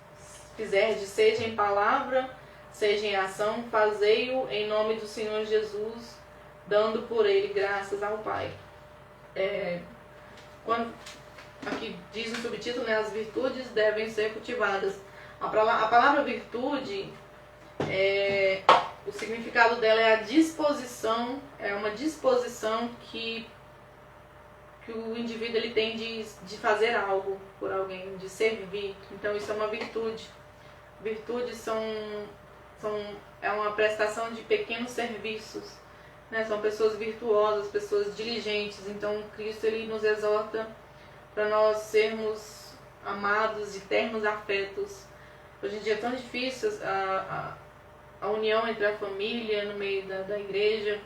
seja em palavra, seja em ação, fazei-o em nome do Senhor Jesus, dando por ele graças ao Pai. Quando aqui diz no subtítulo, né, as virtudes devem ser cultivadas. A palavra virtude, o significado dela é a disposição, é uma disposição que o indivíduo ele tem de fazer algo por alguém, de servir. Então isso é uma virtude. Virtudes é uma prestação de pequenos serviços, né? São pessoas virtuosas, pessoas diligentes. Então Cristo ele nos exorta para nós sermos amados de ternos afetos. Hoje em dia é tão difícil a união entre a família no meio da igreja,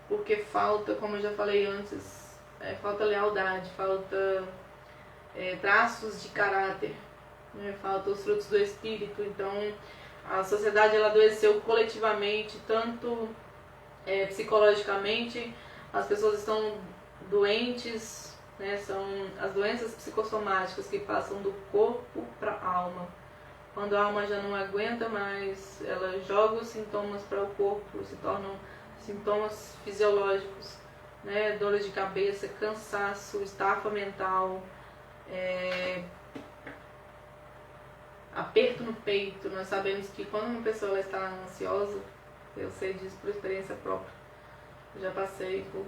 porque falta, como eu já falei antes, falta lealdade, falta traços de caráter, né? Falta os frutos do Espírito. Então a sociedade ela adoeceu coletivamente, tanto psicologicamente, as pessoas estão doentes, né? São as doenças psicossomáticas que passam do corpo para a alma. quando a alma já não aguenta mais, ela joga os sintomas para o corpo, se tornam sintomas fisiológicos, né? Dores de cabeça, cansaço, estafa mental, aperto no peito. Nós sabemos que quando uma pessoa ela está ansiosa, eu sei disso por experiência própria, eu já passei por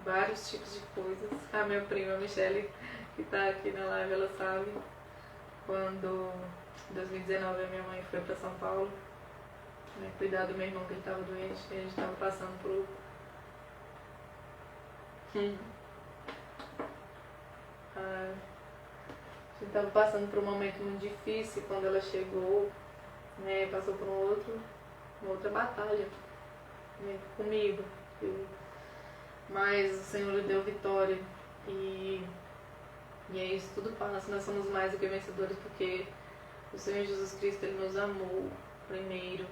vários tipos de coisas. A minha prima Michele, que está aqui na live, ela sabe. Quando em 2019 a minha mãe foi para São Paulo, né, cuidar do meu irmão que ele estava doente, e a gente estava passando por a gente estava passando por um momento muito difícil. Quando ela chegou, né, passou por uma outra batalha, né, comigo. Mas o Senhor lhe deu vitória e é isso, tudo passa. Nós somos mais do que vencedores porque o Senhor Jesus Cristo, Ele nos amou primeiro,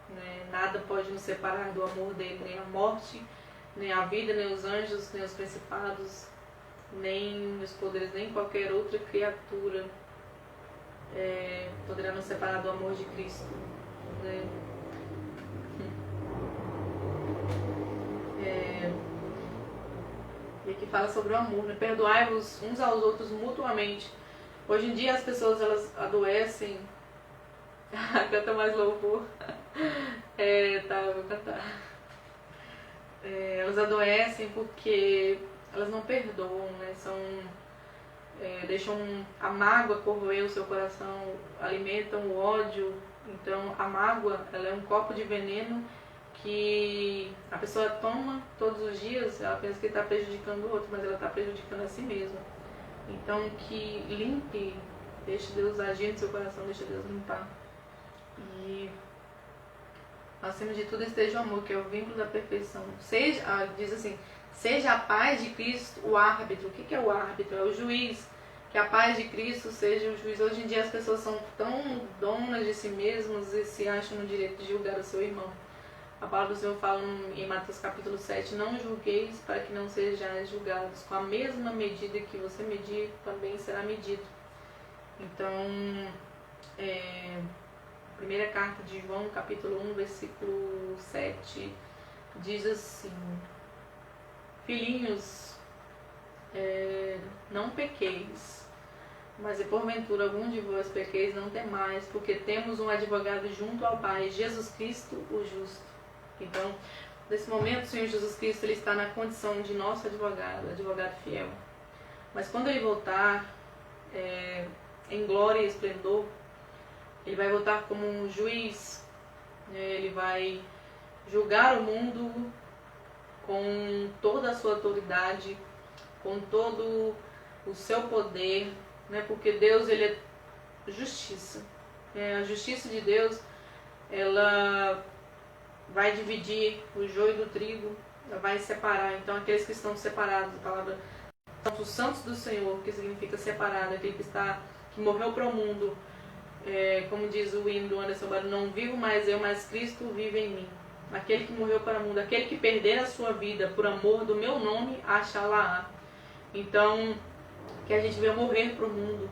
né? Nada pode nos separar do amor dele, nem a morte, nem a vida, nem os anjos, nem os principados, nem os poderes, nem qualquer outra criatura poderá nos separar do amor de Cristo, né? E aqui fala sobre o amor, né? Perdoai-vos uns aos outros mutuamente. Hoje em dia as pessoas elas adoecem. Canta mais louvor. Tá, eu vou cantar. Elas adoecem porque elas não perdoam, né? Deixam a mágoa corroer o seu coração, alimentam o ódio. Então a mágoa, ela é um copo de veneno que a pessoa toma todos os dias. Ela pensa que está prejudicando o outro, mas ela está prejudicando a si mesma. Então que limpe, deixe Deus agir no seu coração, deixe Deus limpar. E acima de tudo esteja o amor, que é o vínculo da perfeição. Diz assim, seja a paz de Cristo o árbitro. O que é o árbitro? É o juiz. Que a paz de Cristo seja o juiz. Hoje em dia as pessoas são tão donas de si mesmas e se acham no direito de julgar o seu irmão. A palavra do Senhor fala em Mateus capítulo 7, não julgueis para que não sejais julgados. Com a mesma medida que você medir, também será medido. Então, primeira carta de João, capítulo 1, versículo 7, diz assim: filhinhos, não pequeis, mas se porventura algum de vós pequeis, não temais, porque temos um advogado junto ao Pai, Jesus Cristo, o justo. Então, nesse momento, o Senhor Jesus Cristo ele está na condição de nosso advogado fiel. Mas quando ele voltar em glória e esplendor, ele vai voltar como um juiz, ele vai julgar o mundo com toda a sua autoridade, com todo o seu poder, né? Porque Deus ele é justiça. A justiça de Deus, ela vai dividir o joio do trigo, ela vai separar. Então aqueles que estão separados, a palavra são os santos do Senhor, que significa separado, aquele que morreu para o mundo, como diz o hino do Anderson Barro, não vivo mais eu, mas Cristo vive em mim. Aquele que morreu para o mundo, aquele que perder a sua vida por amor do meu nome, achá-la. Então, que a gente venha morrer para o mundo,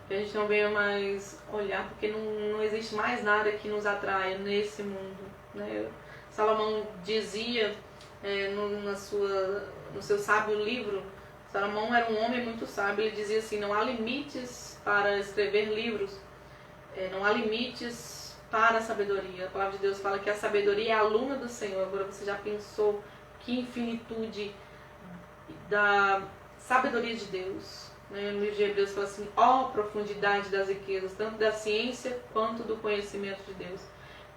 que a gente não venha mais olhar, porque não existe mais nada que nos atraia nesse mundo, né? Salomão dizia no seu sábio livro, Salomão era um homem muito sábio, ele dizia assim: não há limites para escrever livros, não há limites para a sabedoria. A palavra de Deus fala que a sabedoria é a aluna do Senhor. Agora você já pensou que infinitude da sabedoria de Deus, né? No livro de Hebreus fala assim: ó profundidade das riquezas, tanto da ciência quanto do conhecimento de Deus.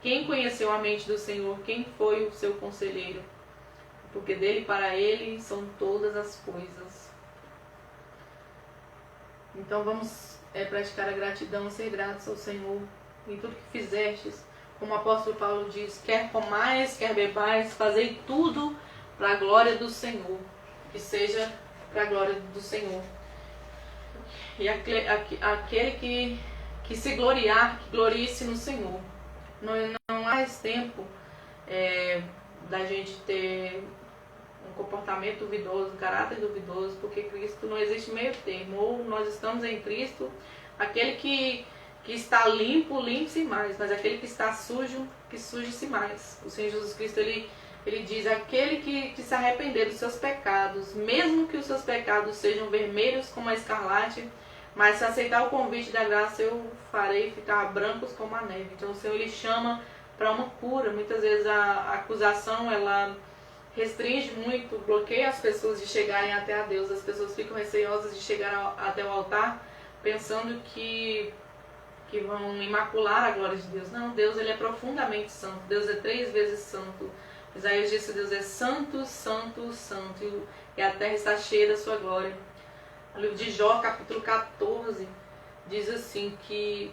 Quem conheceu a mente do Senhor? Quem foi o seu conselheiro? Porque dele para ele são todas as coisas. Então vamos praticar a gratidão, ser gratos ao Senhor em tudo que fizestes. Como o apóstolo Paulo diz: quer comais, quer bebais, fazei tudo para a glória do Senhor. Que seja para a glória do Senhor. E aquele que se gloriar, que glorie-se no Senhor. Não há mais tempo da gente ter um comportamento duvidoso, um caráter duvidoso, porque Cristo não existe meio termo. Ou nós estamos em Cristo, aquele que que está limpo, limpe-se mais, mas aquele que está sujo, que suje-se mais. O Senhor Jesus Cristo, ele diz, aquele que se arrepender dos seus pecados, mesmo que os seus pecados sejam vermelhos como a escarlate, mas se aceitar o convite da graça, eu farei ficar brancos como a neve. Então o Senhor, ele chama para uma cura. Muitas vezes a acusação, ela restringe muito, bloqueia as pessoas de chegarem até a Deus. As pessoas ficam receosas de chegar até o altar, pensando que vão imacular a glória de Deus. Não, Deus, ele é profundamente santo. Deus é 3 vezes santo. Isaías disse, Deus é santo, santo, santo, e a terra está cheia da sua glória. O livro de Jó, capítulo 14, diz assim que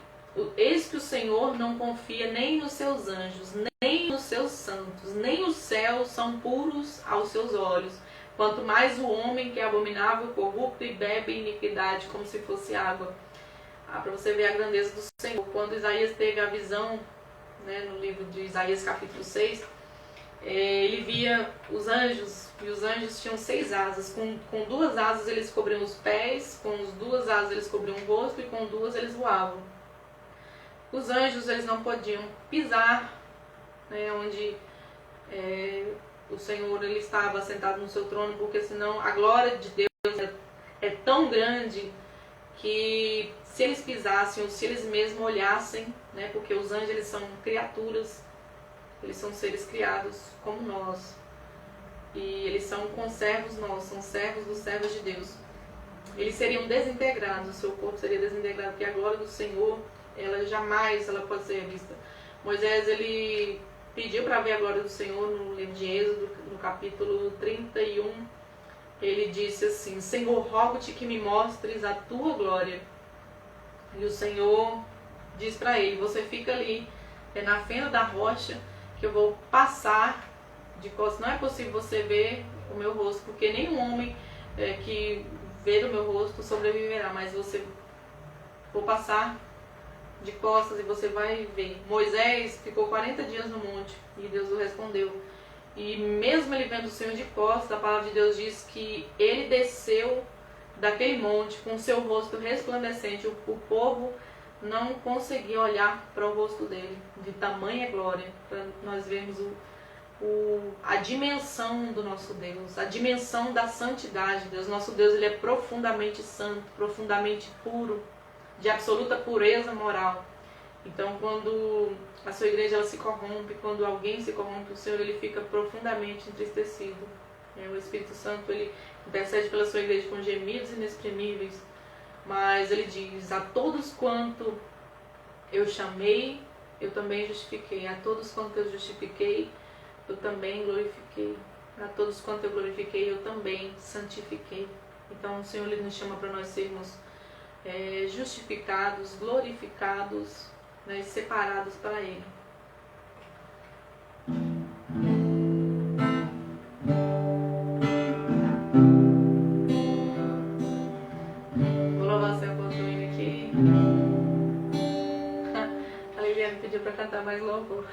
eis que o Senhor não confia nem nos seus anjos, nem nos seus santos, nem os céus são puros aos seus olhos, quanto mais o homem que é abominável, corrupto e bebe iniquidade como se fosse água. Para você ver a grandeza do Senhor. Quando Isaías teve a visão, né, no livro de Isaías capítulo 6, ele via os anjos, e os anjos tinham 6 asas. Com 2 asas eles cobriam os pés, com as 2 asas eles cobriam o rosto, e com 2 eles voavam. Os anjos, eles não podiam pisar, né, onde o Senhor, ele estava sentado no seu trono, porque senão a glória de Deus é tão grande que se eles pisassem ou se eles mesmos olhassem, né, porque os anjos, eles são criaturas, eles são seres criados como nós, e eles são conservos nossos, são servos dos servos de Deus. Eles seriam desintegrados, o seu corpo seria desintegrado, porque a glória do Senhor, ela jamais pode ser vista. Moisés, ele pediu para ver a glória do Senhor no livro de Êxodo, no capítulo 31. Ele disse assim, Senhor, rogo-te que me mostres a tua glória. E o Senhor diz para ele, você fica ali, na fenda da rocha, que eu vou passar de costas. Não é possível você ver o meu rosto, porque nenhum homem que vê o meu rosto sobreviverá, mas vou passar de costas e você vai ver. Moisés ficou 40 dias no monte e Deus o respondeu. E mesmo ele vendo o Senhor de costas, a palavra de Deus diz que ele desceu daquele monte com o seu rosto resplandecente. O povo não conseguia olhar para o rosto dele, de tamanha glória, para nós vermos a dimensão do nosso Deus, a dimensão da santidade de Deus. Nosso Deus, ele é profundamente santo, profundamente puro, de absoluta pureza moral. Então, quando a sua igreja ela se corrompe, quando alguém se corrompe, o Senhor, ele fica profundamente entristecido. O Espírito Santo, ele intercede pela sua igreja com gemidos inexprimíveis, mas ele diz, a todos quanto eu chamei, eu também justifiquei. A todos quanto eu justifiquei, eu também glorifiquei. A todos quanto eu glorifiquei, eu também santifiquei. Então o Senhor, ele nos chama para nós sermos justificados, glorificados, né, separados para Ele. Vou louvar o Senhor por tudo aqui. A Liliane pediu para cantar mais louvor.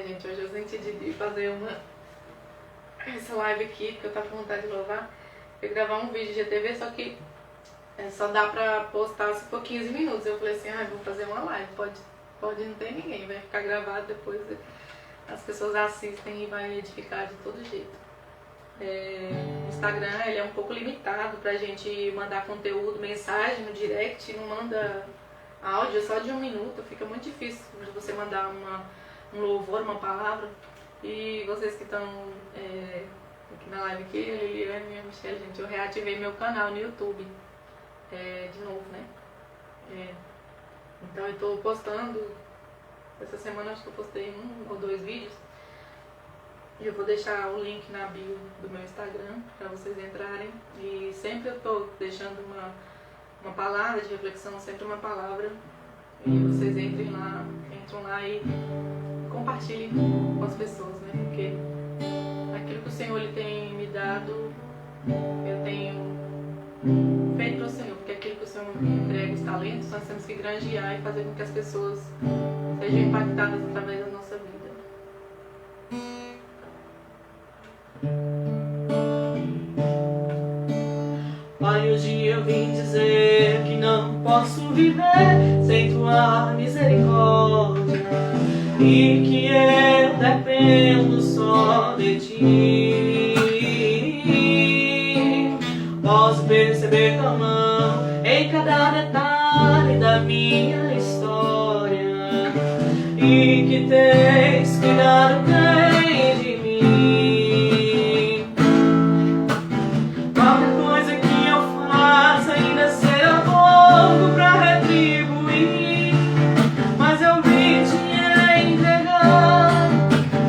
Gente, hoje eu senti de fazer essa live aqui, porque eu tava com vontade de louvar. Eu ia gravar um vídeo de GTV, só que só dá pra postar se for 15 minutos. Eu falei assim, vou fazer uma live, pode não ter ninguém, vai ficar gravado depois, as pessoas assistem e vai edificar de todo jeito. O Instagram, ele é um pouco limitado pra gente mandar conteúdo, mensagem no direct, não manda áudio só de 1 minuto, fica muito difícil de você mandar um louvor, uma palavra. E vocês que estão aqui na live aqui, a Liliane e a Michelle, gente, eu reativei meu canal no YouTube de novo, né? Então eu tô postando, essa semana acho que eu postei 1 ou 2 vídeos. E eu vou deixar o link na bio do meu Instagram para vocês entrarem. E sempre eu tô deixando uma palavra de reflexão, sempre uma palavra. E vocês entram lá e compartilhem com as pessoas, né? Porque aquilo que o Senhor ele tem me dado, eu tenho feito para o Senhor. Porque aquilo que o Senhor entrega, os talentos, nós temos que granjear e fazer com que as pessoas sejam impactadas através da nossa vida. Pai, hoje eu vim posso viver sem tua misericórdia, e que eu dependo só de ti. Posso perceber tua mão em cada detalhe da minha história, e que tens cuidado bem de mim. Qualquer coisa que eu faça ainda será pouco pra retribuir, mas eu vim te entregar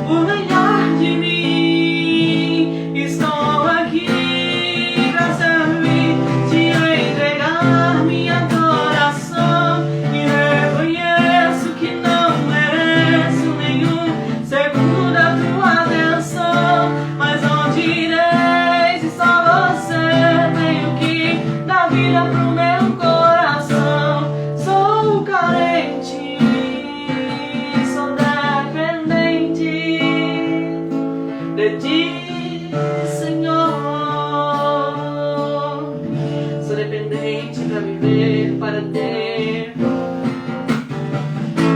o melhor de mim. Estou aqui pra servir, te entregar minha adoração, e reconheço que não mereço nenhum segundo da tua atenção. Mas onde irei se só você? Tenho que dar vida pro meu coração. Sou carente, sou dependente de ti, Senhor. Sou dependente pra viver, para ter,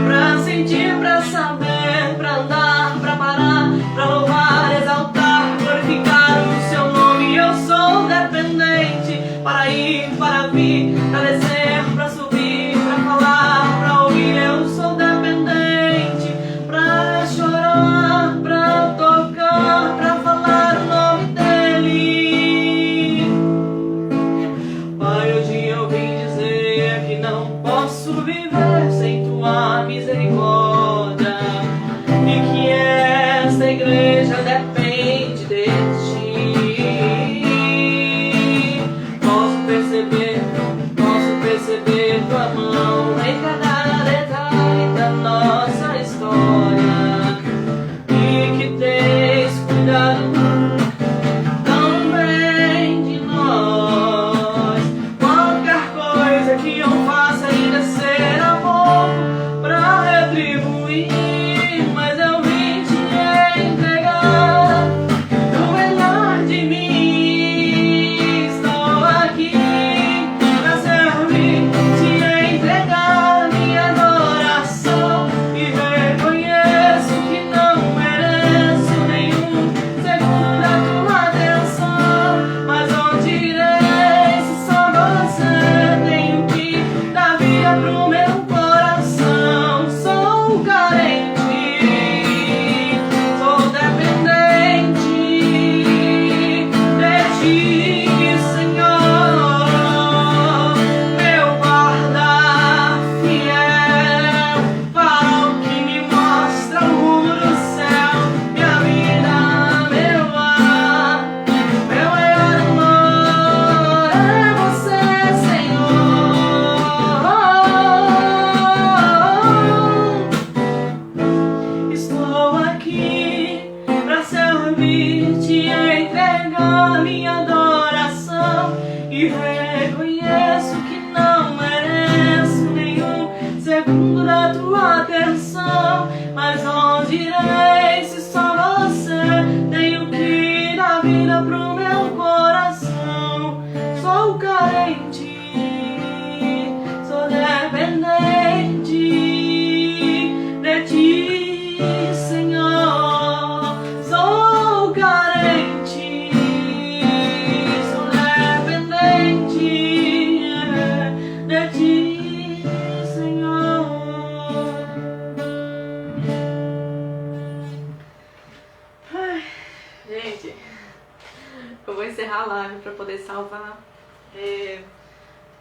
pra sentir, pra saber, pra andar, pra parar, pra louvar, exaltar, glorificar o seu nome. Eu sou dependente para ir, para vir, pra descer, pra subir, pra falar, pra ouvir. Eu sou dependente pra chorar, pra tocar, pra falar o nome dele. Pai, hoje eu vim dizer que não posso viver sem tua misericórdia, e que esta igreja depende de ti. Posso perceber tua mão em cada detalhe da nossa história, e que tens cuidado tão bem de nós. Qualquer coisa que eu faça ainda será pouco pra retribuir, mas eu vim te entregar o melhor de mim. Estou aqui pra servir, te entregar minha adoração, e reconheço que não mereço nenhum segundo da tua atenção. Mas onde irei se só você? Tenho que dar vida pro meu coração. Sou carente, sou dependente de ti, Senhor. Meu guarda fiel, farol que me mostra o rumo do céu. Minha vida, meu lar, meu maior amor é você, Senhor. Estou aqui pra servir, te entregar minha adoração, e reconheço que não mereço nenhum segundo da tua atenção. Mas onde irei se só você? Tenho que dar vida pro meu coração. Sou carente, sou dependente de ti, Senhor. Sou carente, sou dependente de ti, Senhor. Ai, gente, eu vou encerrar a live pra poder salvar.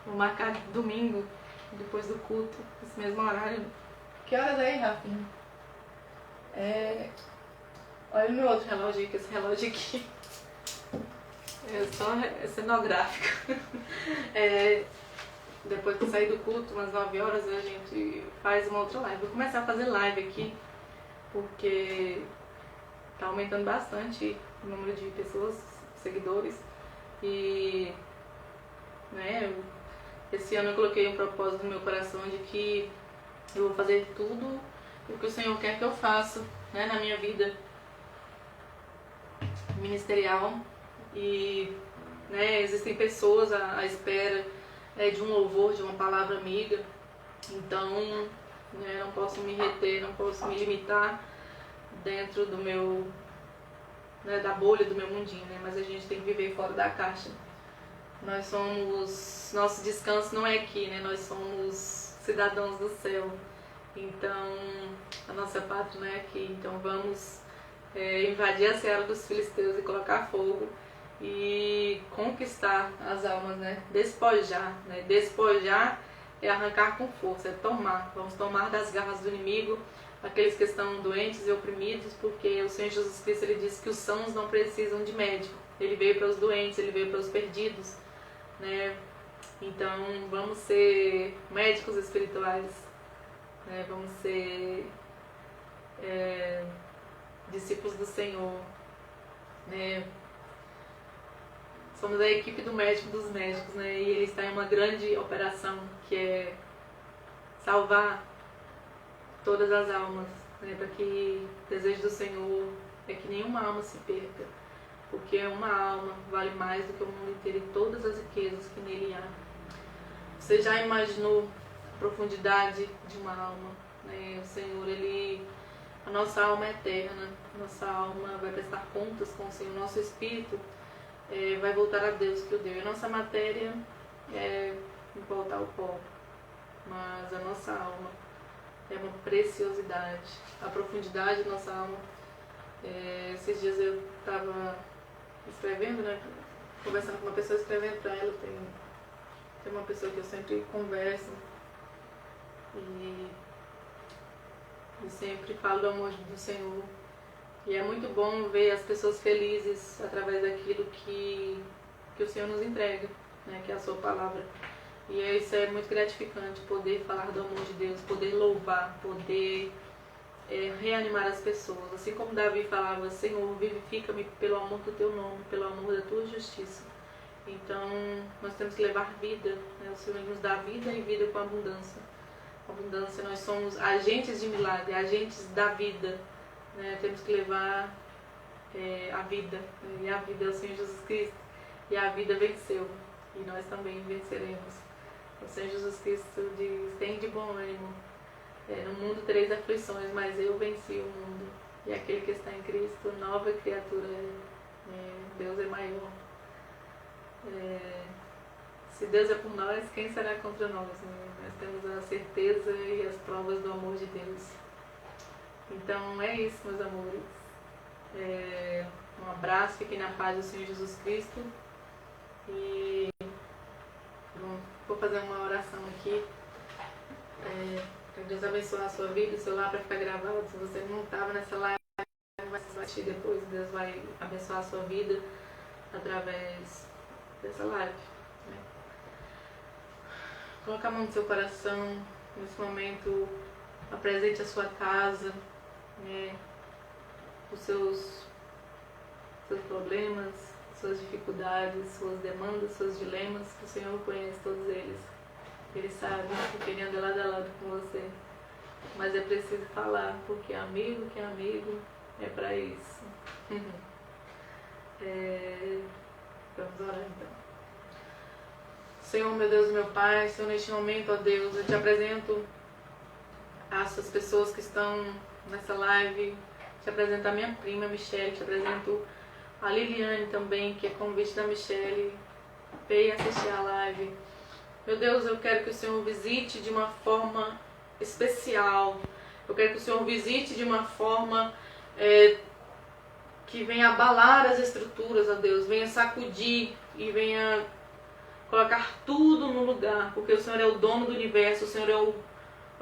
Vou marcar domingo, depois do culto, esse mesmo horário. Que horas aí, Rafinha? Olha o meu outro relógio, que esse relógio aqui é só cenográfico. Depois que eu sair do culto, umas 9 horas, a gente faz uma outra live. Vou começar a fazer live aqui, porque tá aumentando bastante o número de pessoas, seguidores. E esse ano eu coloquei um propósito no meu coração de que eu vou fazer tudo o que o Senhor quer que eu faça, na minha vida ministerial. E existem pessoas à espera de um louvor, de uma palavra amiga. Então, né, não posso me reter, não posso me limitar dentro do meu, né, da bolha do meu mundinho, né? Mas a gente tem que viver fora da caixa. Nosso descanso não é aqui, né? Nós somos cidadãos do céu. Então, a nossa pátria não é aqui. Então, vamos invadir a seara dos filisteus e colocar fogo e conquistar as almas, né? Despojar, né? Despojar é arrancar com força, é tomar. Vamos tomar das garras do inimigo aqueles que estão doentes e oprimidos, porque o Senhor Jesus Cristo, ele disse que os sãos não precisam de médico. Ele veio para os doentes, ele veio para os perdidos, né? Então, vamos ser médicos espirituais, né? Vamos ser discípulos do Senhor, né? Somos a equipe do médico dos médicos, né? E ele está em uma grande operação, que é salvar todas as almas, né? Para que o desejo do Senhor é que nenhuma alma se perca, porque uma alma vale mais do que o mundo inteiro e todas as riquezas que nele há. Você já imaginou a profundidade de uma alma, né? O Senhor, a nossa alma é eterna, nossa alma vai prestar contas com o Senhor, nosso espírito vai voltar a Deus que o deu. A nossa matéria volta ao pó, mas a nossa alma é uma preciosidade. A profundidade da nossa alma. Esses dias eu estava escrevendo, né? Conversando com uma pessoa, escrevendo para ela. Tem uma pessoa que eu sempre converso e sempre falo do amor do Senhor. E é muito bom ver as pessoas felizes através daquilo que o Senhor nos entrega, né? Que é a sua palavra. E isso é muito gratificante, poder falar do amor de Deus, poder louvar, poder reanimar as pessoas. Assim como Davi falava: Senhor, vivifica-me pelo amor do teu nome, pelo amor da tua justiça. Então, nós temos que levar vida, né? O Senhor nos dá vida e vida com abundância. Abundância, nós somos agentes de milagre, agentes da vida, né? Temos que levar a vida, né? E a vida é o Senhor Jesus Cristo, e a vida venceu, e nós também venceremos. O Senhor Jesus Cristo diz: tem de bom ânimo, no mundo tereis aflições, mas eu venci o mundo, e aquele que está em Cristo, nova criatura Deus é maior. Se Deus é por nós, quem será contra nós, né? Nós temos a certeza e as provas do amor de Deus. Então é isso, meus amores. Um abraço, fiquem na paz do Senhor Jesus Cristo. E vou fazer uma oração aqui. Para Deus abençoar a sua vida, o seu lar para ficar gravado. Se você não estava nessa live, vai assistir depois. Deus vai abençoar a sua vida através dessa live, né? Coloque a mão no seu coração. Nesse momento, apresente a sua casa, né? Os seus problemas, suas dificuldades, suas demandas, seus dilemas. O Senhor conhece todos eles. Ele sabe, porque Ele anda lado a lado com você. Mas é preciso falar, porque amigo que é amigo é para isso. Vamos orar então. Senhor, meu Deus e meu Pai, Senhor, neste momento, ó Deus, eu te apresento essas pessoas que estão nessa live. Te apresento a minha prima, Michele, te apresento a Liliane também, que é convite da Michele. Veio assistir a live. Meu Deus, eu quero que o Senhor visite de uma forma especial. Eu quero que o Senhor visite de uma forma que venha abalar as estruturas, ó Deus. Venha sacudir e venha colocar tudo no lugar. Porque o Senhor é o dono do universo, o Senhor é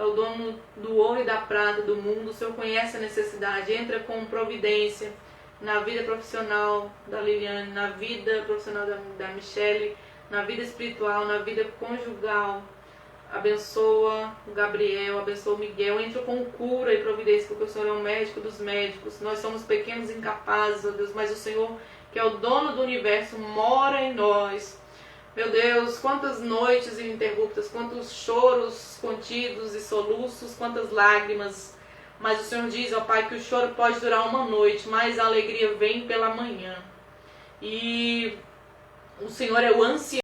o dono do ouro e da prata do mundo. O Senhor conhece a necessidade. Entra com providência na vida profissional da Liliane, na vida profissional da Michele, na vida espiritual, na vida conjugal. Abençoa o Gabriel, abençoa o Miguel. Entra com cura e providência, porque o Senhor é o médico dos médicos. Nós somos pequenos e incapazes, ó Deus, mas o Senhor, que é o dono do universo, mora em nós. Meu Deus, quantas noites ininterruptas, quantos choros contidos e soluços, quantas lágrimas. Mas o Senhor diz, ó Pai, que o choro pode durar uma noite, mas a alegria vem pela manhã. E o Senhor é o ancião